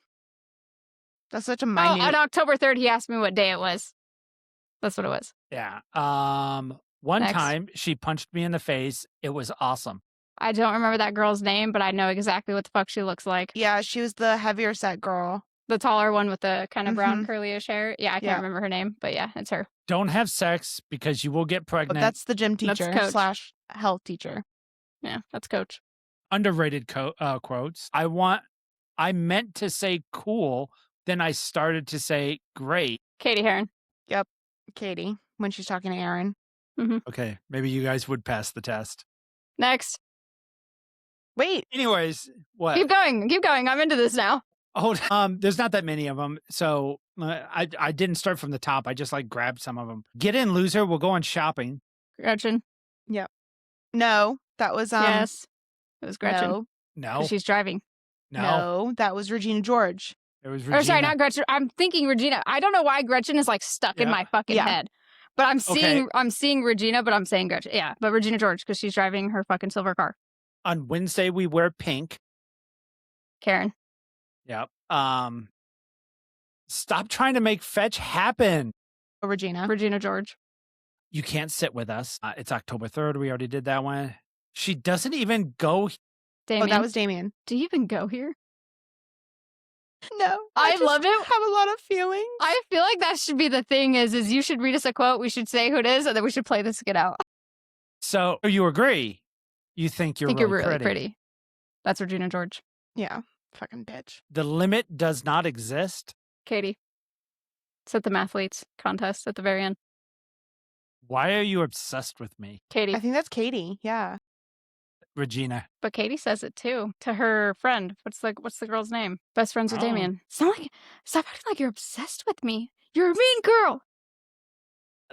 Speaker 1: That's such a
Speaker 2: Oh,
Speaker 1: minute.
Speaker 2: on October 3rd, he asked me what day it was. That's what it was.
Speaker 3: Yeah. One
Speaker 2: Next.
Speaker 3: time she punched me in the face. It was awesome.
Speaker 2: I don't remember that girl's name, but I know exactly what the fuck she looks like.
Speaker 1: Yeah, she was the heavier set girl.
Speaker 2: The taller one with the kind of brown curly-ish hair. Yeah, I can't
Speaker 1: Yeah.
Speaker 2: remember her name, but yeah, it's her.
Speaker 3: Don't have sex because you will get
Speaker 1: But
Speaker 3: pregnant.
Speaker 1: that's the gym
Speaker 2: That's
Speaker 1: teacher
Speaker 2: Coach.
Speaker 1: / health teacher.
Speaker 2: Yeah, that's Coach.
Speaker 3: Underrated quotes. I meant to say cool. Then I started to say great.
Speaker 2: Katie Heron.
Speaker 1: Katie, when she's talking to Aaron.
Speaker 3: Okay. Maybe you guys would pass the test.
Speaker 2: Next.
Speaker 1: Wait,
Speaker 3: Anyways, what?
Speaker 2: Keep going. I'm into this now.
Speaker 3: Hold. There's not that many of them, so I didn't start from the top. I just like grabbed some of them. Get in, loser. We'll go on shopping.
Speaker 2: Gretchen.
Speaker 1: no, that was
Speaker 2: Yes. It was Gretchen.
Speaker 1: No,
Speaker 3: No,
Speaker 2: 'Cause she's driving.
Speaker 3: no,
Speaker 1: that was Regina George.
Speaker 3: it was Regina.
Speaker 2: Or sorry, not Gretchen. I'm thinking Regina. I don't know why Gretchen is like stuck in
Speaker 3: Yeah.
Speaker 2: my fucking
Speaker 1: Yeah.
Speaker 2: head. But I'm
Speaker 3: Okay.
Speaker 2: seeing Regina, but I'm saying Gretchen. Yeah, but Regina George because she's driving her fucking silver car.
Speaker 3: On Wednesday we wear pink.
Speaker 2: Karen.
Speaker 3: Yep. Stop trying to make fetch happen.
Speaker 1: Oh, Regina.
Speaker 2: Regina George.
Speaker 3: You can't sit with us. It's October 3rd. We already did that one. She doesn't even go.
Speaker 2: Damien.
Speaker 1: Oh, that was Damian.
Speaker 2: Do you even go here?
Speaker 1: No,
Speaker 2: I
Speaker 1: just
Speaker 2: love it.
Speaker 1: Have a lot of feelings.
Speaker 2: I feel like that should be the thing is you should read us a quote, we should say who it is, and then we should play this skit out.
Speaker 3: So you agree? You think you're
Speaker 2: I think
Speaker 3: really,
Speaker 2: you're really
Speaker 3: pretty.
Speaker 2: pretty. That's Regina George.
Speaker 1: Yeah, fucking bitch.
Speaker 3: The limit does not exist.
Speaker 2: Katie. It's at the Mathletes contest at the very end.
Speaker 3: Why are you obsessed with me,
Speaker 2: Katie.
Speaker 1: I think that's Katie. Yeah.
Speaker 3: Regina?
Speaker 2: But Katie says it too to her friend. What's the girl's name? Best friends with
Speaker 3: Oh.
Speaker 2: Damian. Stop acting like you're obsessed with me. You're a mean girl.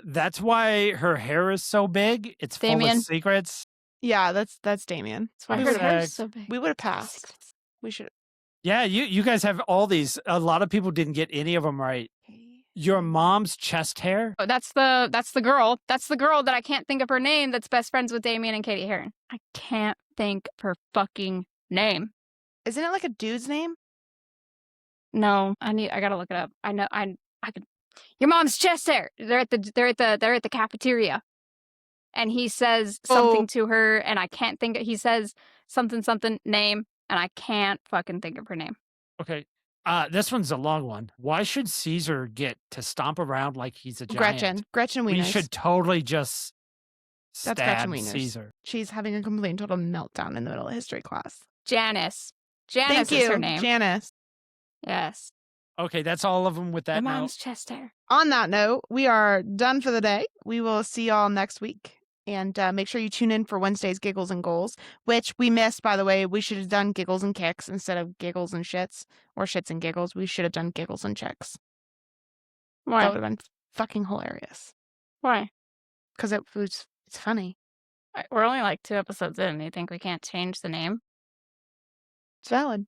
Speaker 3: That's why her hair is so big. It's full
Speaker 2: Damian.
Speaker 3: of secrets.
Speaker 1: Yeah, that's Damian.
Speaker 2: That's why
Speaker 1: We
Speaker 2: her
Speaker 1: would've-
Speaker 2: hair is so big.
Speaker 1: We would have
Speaker 2: It's full of
Speaker 1: passed.
Speaker 2: secrets.
Speaker 1: We should.
Speaker 3: Yeah, you guys have all these. A lot of people didn't get any of them right. Your mom's chest hair.
Speaker 2: Oh, that's the girl. That's the girl that I can't think of her name. That's best friends with Damian and Katie Heron. I can't think of her fucking name.
Speaker 1: Isn't it like a dude's name?
Speaker 2: No, I gotta look it up. I know I could. Your mom's chest hair. They're at the cafeteria, and he says something to her, and I can't think. He says something name, and I can't fucking think of her name.
Speaker 3: Okay. This one's a long one. Why should Caesar get to stomp around like he's a giant?
Speaker 1: Gretchen Wieners.
Speaker 3: We should totally just
Speaker 1: That's Gretchen
Speaker 3: stab
Speaker 1: Wieners.
Speaker 3: Caesar.
Speaker 1: She's having a complete and total meltdown in the middle of history class.
Speaker 2: Janice.
Speaker 1: Thank
Speaker 2: Janice
Speaker 1: you,
Speaker 2: is her name.
Speaker 1: Janice.
Speaker 2: Yes.
Speaker 3: Okay, that's all of them with that
Speaker 2: Your
Speaker 3: note.
Speaker 2: mom's chest hair.
Speaker 1: On that note, we are done for the day. We will see y'all next week. And make sure you tune in for Wednesday's Giggles and Goals, which we missed, by the way. We should have done Giggles and Kicks instead of Giggles and Shits, or Shits and Giggles. We should have done Giggles and Chicks.
Speaker 2: Why?
Speaker 1: That would have been fucking hilarious.
Speaker 2: Why?
Speaker 1: Because it's funny.
Speaker 2: We're only like 2 episodes in. You think we can't change the name?
Speaker 1: It's valid.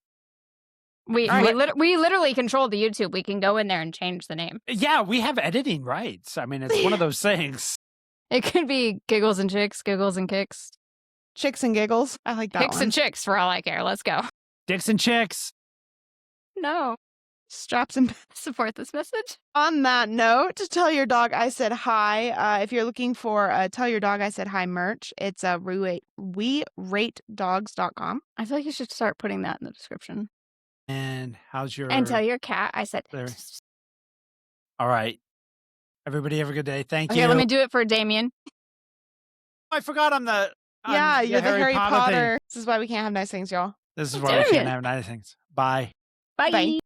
Speaker 2: We literally control the YouTube. We can go in there and change the name.
Speaker 3: Yeah, we have editing rights. I mean, it's one of those things.
Speaker 2: It could be Giggles and Chicks, Giggles and Kicks.
Speaker 1: Chicks and Giggles. I like that
Speaker 2: Kicks
Speaker 1: one.
Speaker 2: and Chicks for all I care. Let's go.
Speaker 3: Dicks and chicks.
Speaker 2: No.
Speaker 1: Straps and...
Speaker 2: Support this message.
Speaker 1: On that note, tell your dog I said hi. If you're looking for tell your dog I said hi merch, it's WeRateDogs.com.
Speaker 2: I feel like you should start putting that in the description.
Speaker 3: And how's your...
Speaker 2: And tell your cat I said...
Speaker 3: There. All right. Everybody have a good day. Thank you.
Speaker 2: Okay, let me do it for Damian.
Speaker 3: I forgot I'm the...
Speaker 1: Yeah, you're the Harry Potter.
Speaker 3: thing.
Speaker 1: This is why we can't have nice things, y'all.
Speaker 3: This is why we
Speaker 2: Damn
Speaker 3: can't
Speaker 2: it.
Speaker 3: have nice things. Bye.
Speaker 2: Bye.
Speaker 1: Bye.